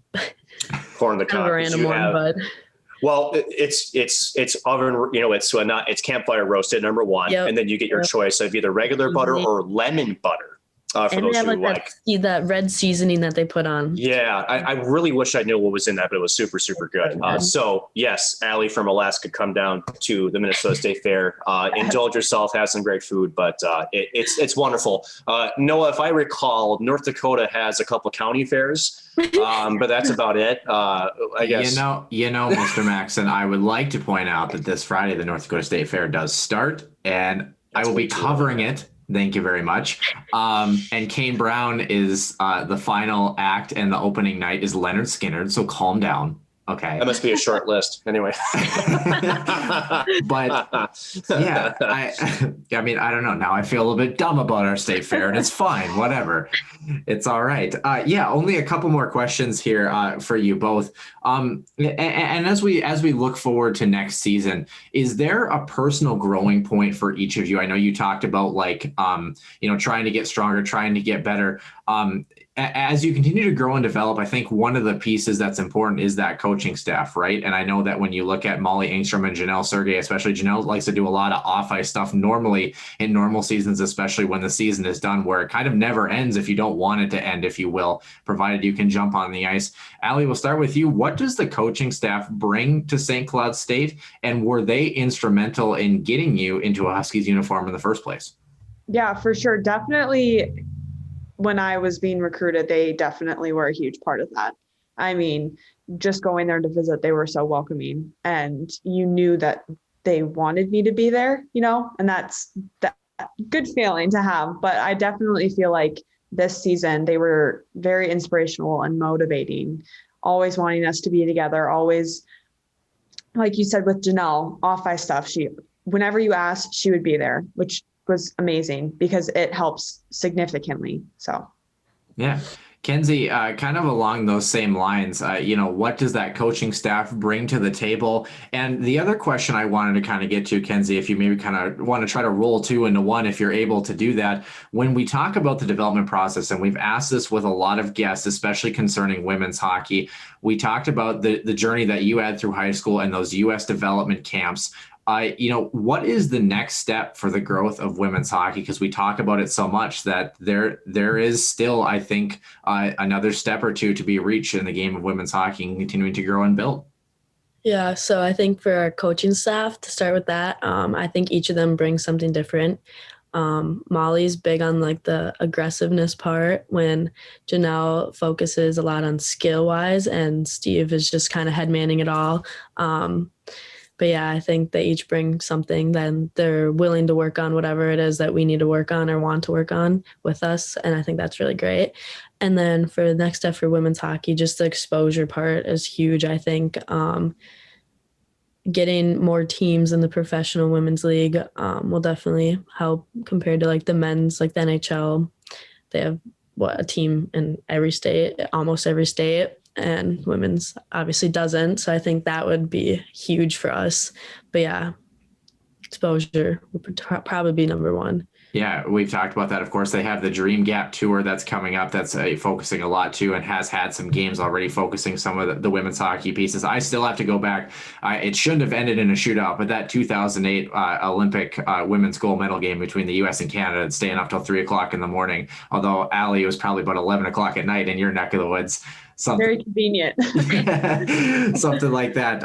Corn on the Kind cob. of a random one, but Well, it's oven, it's campfire roasted, number one. Yep. And then you get your choice of either regular butter or lemon butter. For and those they have who like that red seasoning that they put on. Yeah, I really wish I knew what was in that, but it was super, super good. So yes, Allie from Alaska, come down to the Minnesota State Fair, indulge yourself, have some great food, but it's wonderful. Noah, if I recall, North Dakota has a couple county fairs, but that's about it. I guess. You know, Mr. Maxon, I would like to point out that this Friday, the North Dakota State Fair does start, and I will be covering it. Thank you very much. And Kane Brown is the final act, and the opening night is Leonard Skinner. So calm down. Okay. That must be a short list. Anyway. But yeah, I mean, I don't know. Now I feel a little bit dumb about our state fair, and it's fine. Whatever. It's all right. Yeah, only a couple more questions here for you both. And as we look forward to next season, is there a personal growing point for each of you? I know you talked about trying to get stronger, trying to get better. As you continue to grow and develop, I think one of the pieces that's important is that coaching staff, right? And I know that when you look at Molly Engstrom and Janelle Sergey, especially Janelle likes to do a lot of off-ice stuff normally in normal seasons, especially when the season is done, where it kind of never ends if you don't want it to end, if you will, provided you can jump on the ice. Allie, we'll start with you. What does the coaching staff bring to St. Cloud State, and were they instrumental in getting you into a Huskies uniform in the first place? Yeah, for sure. Definitely. When I was being recruited, they definitely were a huge part of that. I mean, just going there to visit, they were so welcoming, and you knew that they wanted me to be there, and that's that good feeling to have. But I definitely feel like this season, they were very inspirational and motivating, always wanting us to be together, always, like you said, with Janelle, off-ice stuff. Whenever you asked, she would be there, which was amazing because it helps significantly. So, yeah. Kenzie, kind of along those same lines, what does that coaching staff bring to the table? And the other question I wanted to kind of get to, Kenzie, if you maybe kind of want to try to roll two into one, if you're able to do that, when we talk about the development process, and we've asked this with a lot of guests, especially concerning women's hockey, we talked about the journey that you had through high school and those U.S. development camps. What is the next step for the growth of women's hockey? Because we talk about it so much that there is still, I think, another step or two to be reached in the game of women's hockey and continuing to grow and build. Yeah, so I think for our coaching staff, to start with that, I think each of them brings something different. Molly's big on like the aggressiveness part, when Janelle focuses a lot on skill wise, and Steve is just kind of head manning it all. But yeah, I think they each bring something, then they're willing to work on whatever it is that we need to work on or want to work on with us. And I think that's really great. And then for the next step for women's hockey, just the exposure part is huge. I think getting more teams in the professional women's league will definitely help compared to like the men's, like the NHL. They have a team in every state, almost every state. And women's obviously doesn't. So I think that would be huge for us. But yeah, exposure would probably be number one. Yeah, we've talked about that. Of course, they have the Dream Gap Tour that's coming up. That's focusing a lot too, and has had some games already focusing some of the women's hockey pieces. I still have to go back. It shouldn't have ended in a shootout, but that 2008 Olympic women's gold medal game between the U.S. and Canada, staying up till 3:00 in the morning. Although, Allie, it was probably about 11:00 at night in your neck of the woods. Very convenient. Something like that.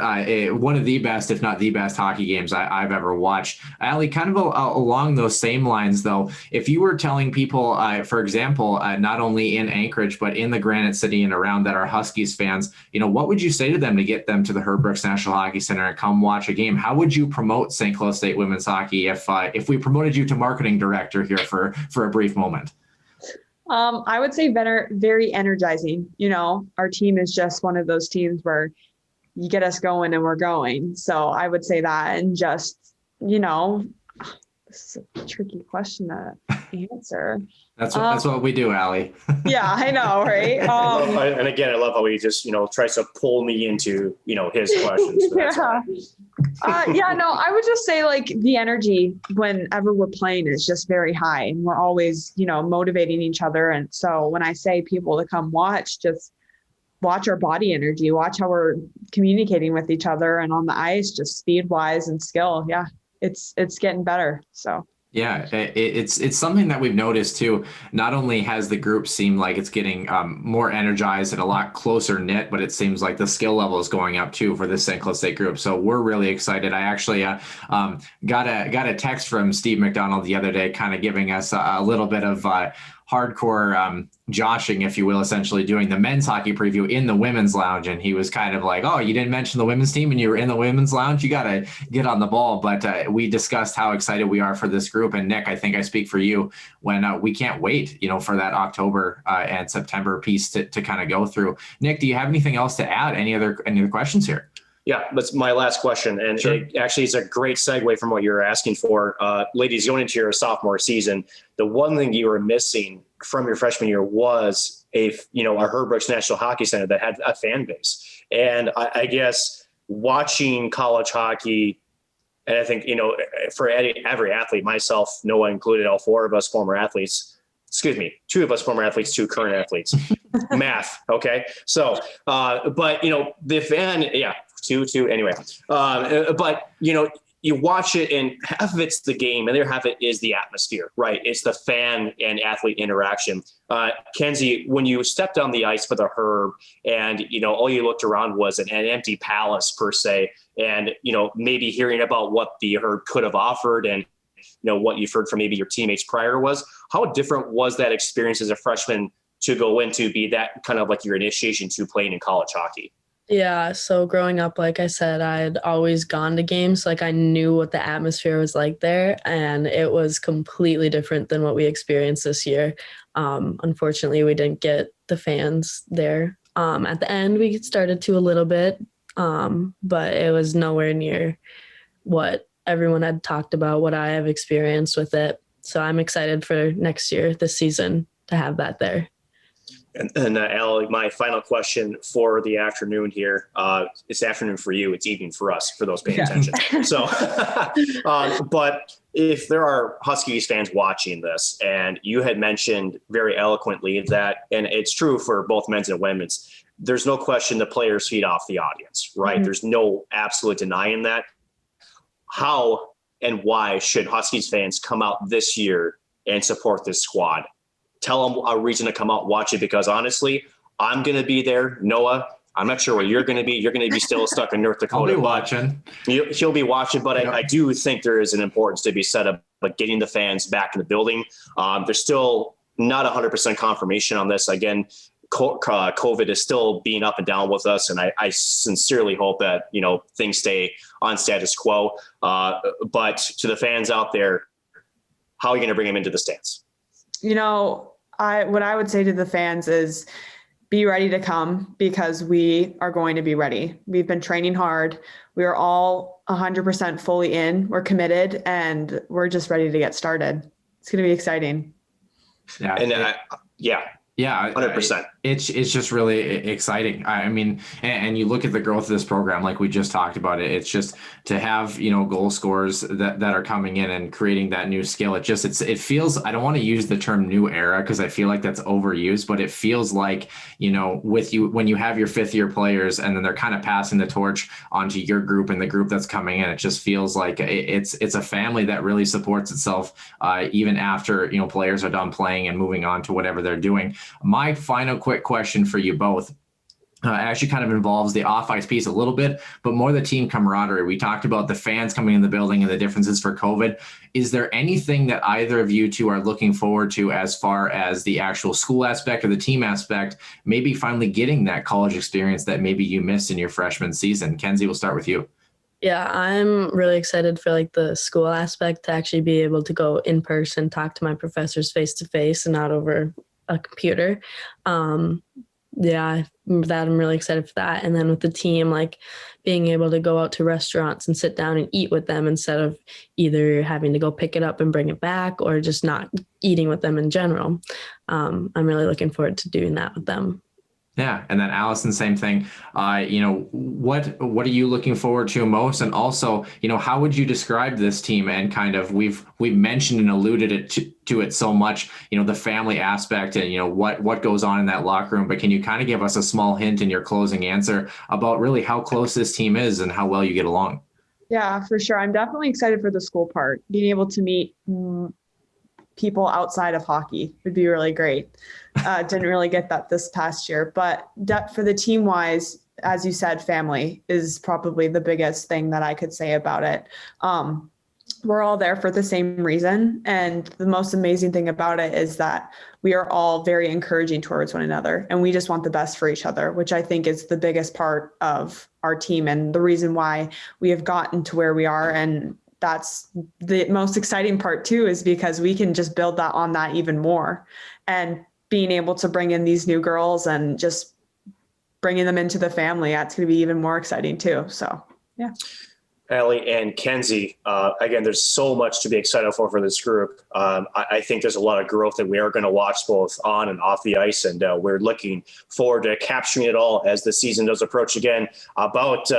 One of the best, if not the best, hockey games I've ever watched. Allie, kind of along those same lines, though, if you were telling people, for example, not only in Anchorage, but in the Granite City and around that are Huskies fans, what would you say to them to get them to the Herb Brooks National Hockey Center and come watch a game? How would you promote St. Cloud State women's hockey if we promoted you to marketing director here for a brief moment? I would say very energizing. Our team is just one of those teams where you get us going and we're going. So I would say that, and just, this is a tricky question to answer. That's what we do, Allie. Yeah, I know, right? And again, I love how he just, tries to pull me into, his questions. Yeah. Yeah, no, I would just say like the energy whenever we're playing is just very high, and we're always, motivating each other. And so when I say people to come watch, just watch our body energy, watch how we're communicating with each other and on the ice, just speed wise and skill. Yeah, it's getting better. So. Yeah, it's something that we've noticed too. Not only has the group seemed like it's getting more energized and a lot closer knit, but it seems like the skill level is going up too for this St. Cloud State group. So we're really excited. I actually got a text from Steve McDonald the other day, kind of giving us a little bit of hardcore joshing, if you will, essentially doing the men's hockey preview in the women's lounge. And he was kind of like, oh, you didn't mention the women's team and you were in the women's lounge. You got to get on the ball. But we discussed how excited we are for this group. And Nick, I think I speak for you when we can't wait, for that October and September piece to kind of go through. Nick, do you have anything else to add? Any other questions here? Yeah, that's my last question. And Sure. It actually is a great segue from what you're asking for. Ladies, going into your sophomore season, the one thing you were missing from your freshman year was a Herbrooks National Hockey Center that had a fan base. And I guess watching college hockey, and I think, for every athlete, myself, Noah included, all four of us former athletes, two of us former athletes, two current athletes, math. Okay. So, but the fan, yeah, two anyway. But you watch it and half of it's the game and the other half of it is the atmosphere, right? It's the fan and athlete interaction. Kenzie, when you stepped on the ice for the Herb and, all you looked around was an empty palace per se. And, maybe hearing about what the Herb could have offered and, what you've heard from maybe your teammates prior was, how different was that experience as a freshman to go into be that kind of like your initiation to playing in college hockey? Yeah, so growing up, like I said, I'd always gone to games. Like I knew what the atmosphere was like there, and it was completely different than what we experienced this year. Unfortunately, we didn't get the fans there. At the end, we started to a little bit, but it was nowhere near what everyone had talked about, what I have experienced with it. So I'm excited for next year, this season, to have that there. And Al, my final question for the afternoon here. It's afternoon for you. It's evening for us, for those paying attention. So, but if there are Huskies fans watching this, and you had mentioned very eloquently that, and it's true for both men's and women's, there's no question the players feed off the audience, right? Mm-hmm. There's no absolute denying that. How and why should Huskies fans come out this year and support this squad? Tell them a reason to come out and watch it, because honestly, I'm going to be there. Noah, I'm not sure where you're going to be. You're going to be still stuck in North Dakota. I'll be watching. He'll be watching, but yep. I do think there is an importance to be set up, but getting the fans back in the building. There's still not 100% confirmation on this. Again, COVID is still being up and down with us, and I sincerely hope that things stay on status quo. But to the fans out there, how are you going to bring them into the stands? What I would say to the fans is be ready to come, because we are going to be ready. We've been training hard. We are all 100% fully in. We're committed, and we're just ready to get started. It's going to be exciting. Yeah. And yeah, 100%. It's just really exciting. I mean, and you look at the growth of this program, like we just talked about it. It's just to have, goal scorers that are coming in and creating that new skill. It feels, I don't want to use the term new era, because I feel like that's overused, but it feels like, when you have your fifth year players and then they're kind of passing the torch onto your group and the group that's coming in, it just feels like it's a family that really supports itself, even after, players are done playing and moving on to whatever they're doing. My final quick question for you both actually kind of involves the off-ice piece a little bit, but more the team camaraderie. We talked about the fans coming in the building and the differences for COVID. Is there anything that either of you two are looking forward to as far as the actual school aspect or the team aspect, maybe finally getting that college experience that maybe you missed in your freshman season? Kenzie, we'll start with you. Yeah, I'm really excited for the school aspect, to actually be able to go in person, talk to my professors face to face and not over a computer. I'm really excited for that. And then with the team, being able to go out to restaurants and sit down and eat with them, instead of either having to go pick it up and bring it back, or just not eating with them in general. I'm really looking forward to doing that with them. Yeah, and then Allison, same thing. What are you looking forward to most? And also, how would you describe this team? And kind of we've mentioned and alluded to it so much. The family aspect and what goes on in that locker room. But can you kind of give us a small hint in your closing answer about really how close this team is and how well you get along? Yeah, for sure. I'm definitely excited for the school part. Being able to meet people outside of hockey would be really great. Didn't really get that this past year, but for the team wise, as you said, family is probably the biggest thing that I could say about it. We're all there for the same reason. And the most amazing thing about it is that we are all very encouraging towards one another, and we just want the best for each other, which I think is the biggest part of our team and the reason why we have gotten to where we are. And that's the most exciting part too, is because we can just build that on that even more, and being able to bring in these new girls and just bringing them into the family, that's going to be even more exciting too. So, yeah. Allie and Kenzie, again, there's so much to be excited for this group. I think there's a lot of growth that we are going to watch both on and off the ice, and we're looking forward to capturing it all as the season does approach again. About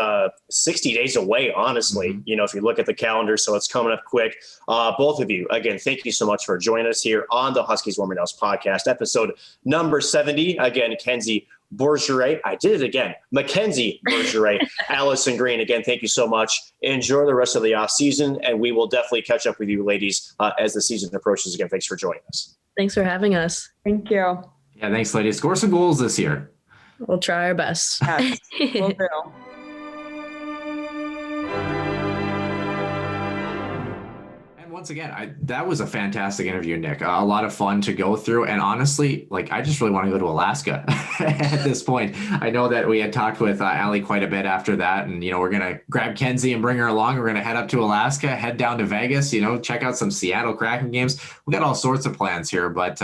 60 days away, honestly, if you look at the calendar, so it's coming up quick. Both of you, again, thank you so much for joining us here on the Huskies Warming House podcast, episode number 70. Again, Kenzie Bourgerie, I did it again. Kenzie Bourgerie, Allison Green. Again, thank you so much. Enjoy the rest of the off season, and we will definitely catch up with you ladies as the season approaches. Again, thanks for joining us. Thanks for having us. Thank you. Yeah, thanks, ladies. Score some goals this year. We'll try our best. Yes, we'll do. Once again, that was a fantastic interview, Nick. A lot of fun to go through. And honestly, I just really want to go to Alaska at this point. I know that we had talked with Allie quite a bit after that. And, we're going to grab Kenzie and bring her along. We're going to head up to Alaska, head down to Vegas, check out some Seattle Kraken games. We got all sorts of plans here. But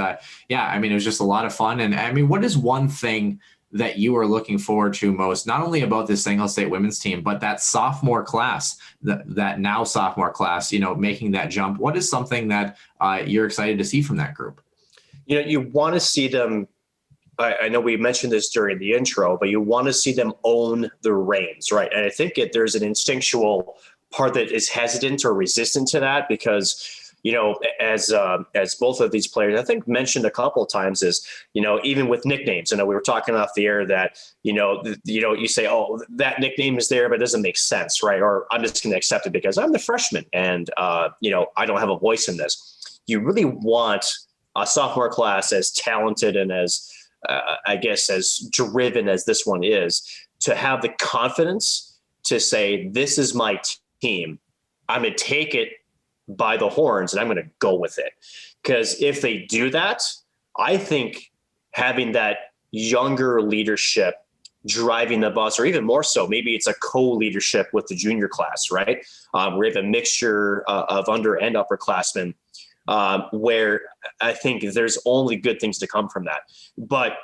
yeah, it was just a lot of fun. And what is one thing that you are looking forward to most, not only about this St. State women's team, but that sophomore class, that now sophomore class, making that jump? What is something that you're excited to see from that group? You want to see them. I know we mentioned this during the intro, but you want to see them own the reins, right? And I think there's an instinctual part that is hesitant or resistant to that because, as both of these players, I think mentioned a couple of times is, even with nicknames, we were talking off the air that, you say, oh, that nickname is there, but it doesn't make sense. Right. Or I'm just going to accept it because I'm the freshman and, I don't have a voice in this. You really want a sophomore class as talented and as, as driven as this one is, to have the confidence to say, this is my team. I'm going to take it by the horns and I'm going to go with it. Because if they do that, I think having that younger leadership driving the bus, or even more so, maybe it's a co-leadership with the junior class, right? We have a mixture of under and upperclassmen, where I think there's only good things to come from that. But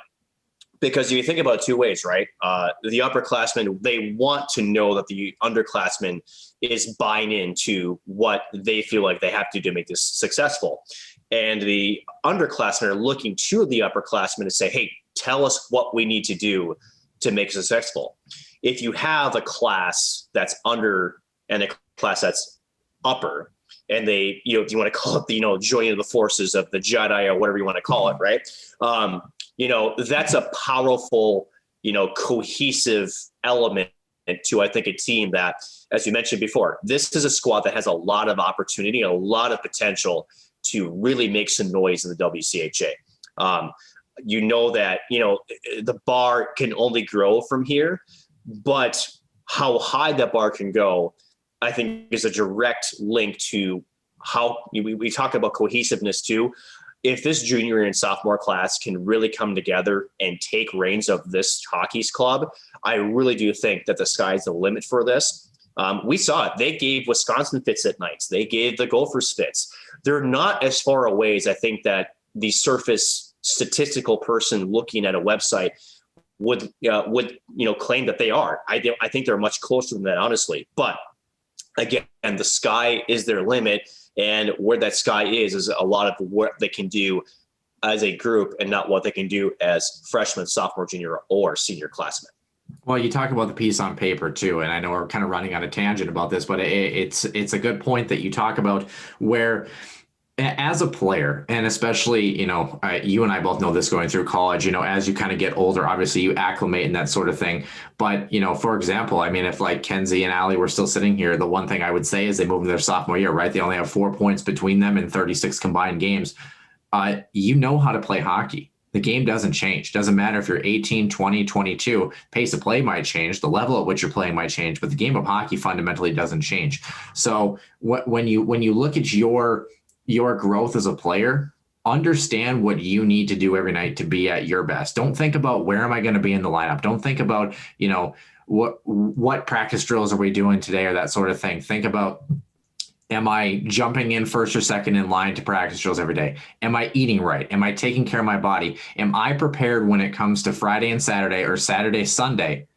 because you think about it two ways, right? The upperclassmen, they want to know that the underclassmen is buying into what they feel like they have to do to make this successful. And the underclassmen are looking to the upperclassmen to say, hey, tell us what we need to do to make it successful. If you have a class that's under and a class that's upper, and they, if you want to call it the, joining of the forces of the Jedi or whatever you want to call it, right? That's a powerful, cohesive element to, I think, a team that, as you mentioned before, this is a squad that has a lot of opportunity, a lot of potential to really make some noise in the WCHA. The bar can only grow from here, but how high that bar can go, I think, is a direct link to how we talk about cohesiveness too. If this junior and sophomore class can really come together and take reins of this hockey's club, I really do think that the sky's the limit for this. We saw it. They gave Wisconsin fits at nights. They gave the Gophers fits. They're not as far away as I think that the surface statistical person looking at a website would claim that they are. I think they're much closer than that, honestly. But again, the sky is their limit. And where that sky is a lot of what they can do as a group and not what they can do as freshmen, sophomore, junior, or senior classmen. Well, you talk about the piece on paper too, and I know we're kind of running on a tangent about this, but it's a good point that you talk about where as a player, and especially, you know, you and I both know this going through college, you know, as you kind of get older, obviously you acclimate and that sort of thing. But, you know, for example, I mean, if like Kenzie and Allie were still sitting here, the one thing I would say is they moved in their sophomore year, right? They only have 4 points between them in 36 combined games. You know how to play hockey. The game doesn't change. Doesn't matter if you're 18, 20, 22, pace of play might change. The level at which you're playing might change, but the game of hockey fundamentally doesn't change. So when you look at your growth as a player, understand what you need to do every night to be at your best. Don't think about where am I going to be in the lineup. Don't think about, you know, what practice drills are we doing today or that sort of thing. Think about, am I jumping in first or second in line to practice drills every day? Am I eating right? Am I taking care of my body? Am I prepared when it comes to Friday and Saturday or Saturday, Sunday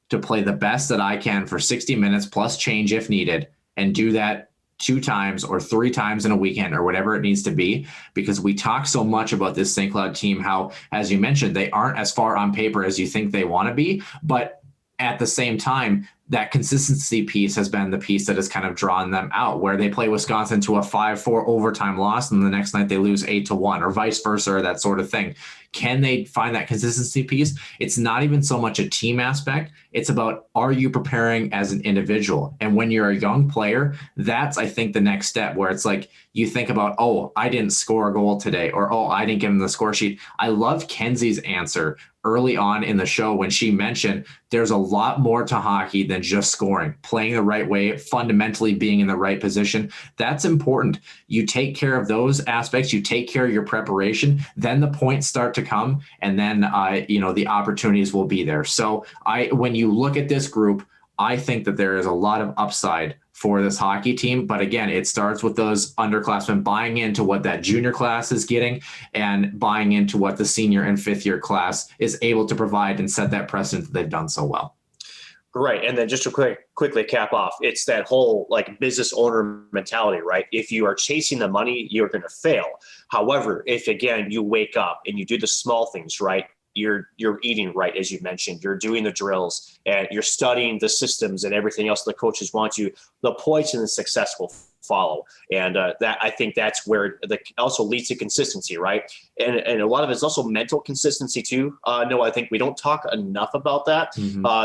to play the best that I can for 60 minutes plus change if needed, and do that 2 times or 3 times in a weekend or whatever it needs to be? Because we talk so much about this St. Cloud team, how, as you mentioned, they aren't as far on paper as you think they want to be, but at the same time, that consistency piece has been the piece that has kind of drawn them out, where they play Wisconsin to a 5-4 overtime loss and the next night they lose 8-1 or vice versa, or that sort of thing. Can they find that consistency piece? It's not even so much a team aspect. It's about, are you preparing as an individual? And when you're a young player, that's, I think, the next step, where it's like you think about, oh, I didn't score a goal today, or, oh, I didn't give him the score sheet. I love Kenzie's answer early on in the show when she mentioned there's a lot more to hockey than just scoring, playing the right way, fundamentally being in the right position. That's important. You take care of those aspects, you take care of your preparation, then the points start to come, and then you know, the opportunities will be there. So when you look at this group, I think that there is a lot of upside for this hockey team. But again, it starts with those underclassmen buying into what that junior class is getting and buying into what the senior and 5th year class is able to provide and set that precedent that they've done so well. Right. And then just to quickly cap off, it's that whole like business owner mentality, right? If you are chasing the money, you're going to fail. However, if again, you wake up and you do the small things, right? You're eating right, as you mentioned, you're doing the drills and you're studying the systems and everything else the coaches want you, the points and the success will follow. And that, I think that's where also leads to consistency, right? And a lot of it's also mental consistency too. No, I think we don't talk enough about that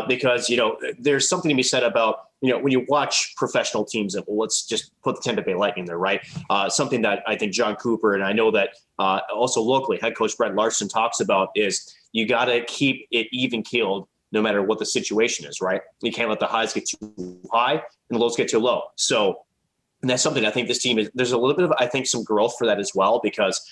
because, you know, there's something to be said about, you know, when you watch professional teams, and let's just put the Tampa Bay Lightning there, right? Something that I think John Cooper, and I know that also locally head coach Brett Larson talks about, is you got to keep it even keeled no matter what the situation is, right? You can't let the highs get too high and the lows get too low. So, and that's something I think this team is, there's a little bit of, I think, some growth for that as well, because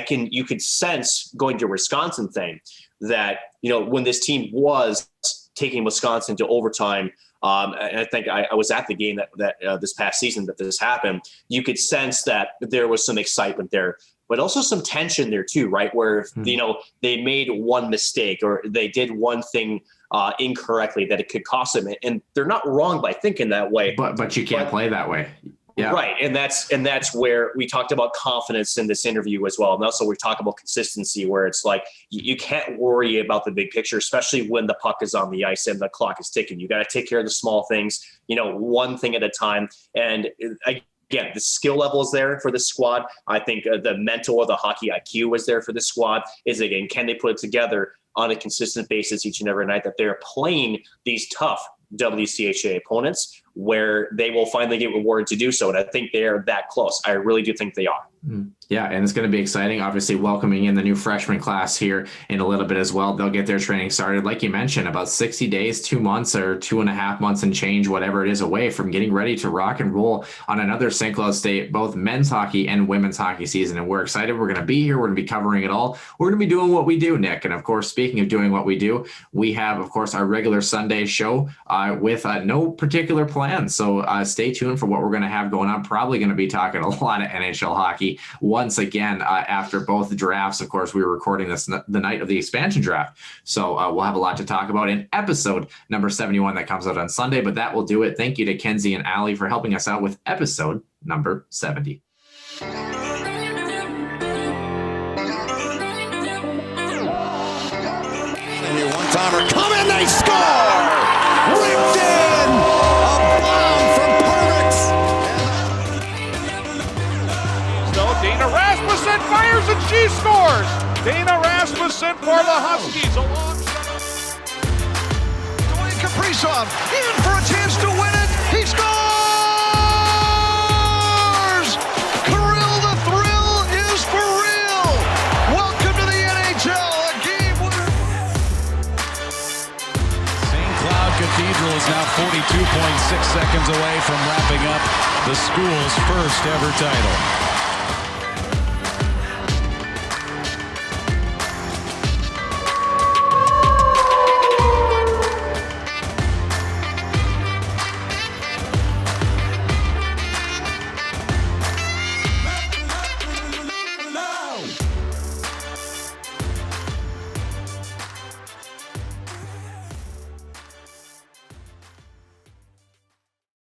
you could sense going to Wisconsin thing that, you know, when this team was taking Wisconsin to overtime, and I think I was at the game that this past season that this happened, you could sense that there was some excitement there, but also some tension there too, right? Where, you know, they made one mistake or they did one thing incorrectly that it could cost them. And they're not wrong by thinking that way. But you can't play that way. Yeah. Right. And that's where we talked about confidence in this interview as well. And also we talk about consistency, where it's like you can't worry about the big picture, especially when the puck is on the ice and the clock is ticking. You got to take care of the small things, you know, one thing at a time. And again, the skill level is there for the squad. I think the mental or the hockey IQ is there for the squad. Is, again, can they put it together on a consistent basis each and every night that they're playing these tough WCHA opponents where they will finally get rewarded to do so. And I think they're that close. I really do think they are. Yeah, and it's going to be exciting. Obviously, welcoming in the new freshman class here in a little bit as well. They'll get their training started, like you mentioned, about 60 days, 2 months or 2.5 months and change, whatever it is, away from getting ready to rock and roll on another St. Cloud State, both men's hockey and women's hockey season. And we're excited. We're going to be here. We're going to be covering it all. We're going to be doing what we do, Nick. And of course, speaking of doing what we do, we have, of course, our regular Sunday show with no particular plan. So stay tuned for what we're going to have going on. Probably going to be talking a lot of NHL hockey once again after both drafts. Of course, we were recording this the night of the expansion draft. So we'll have a lot to talk about in episode number 71 that comes out on Sunday. But that will do it. Thank you to Kenzie and Allie for helping us out with episode number 70. one-timer. Come in, they score! Ripped in! A bomb from Pervix! So Dana Rasmussen fires and she scores. Dana Rasmussen for the Huskies. Dwayne Kaprizov in for a chance to win it. He scores! Kirill the Thrill is for real. Welcome to the NHL. A game winner. St. Cloud Cathedral is now 42.6 seconds away from wrapping up the school's first ever title.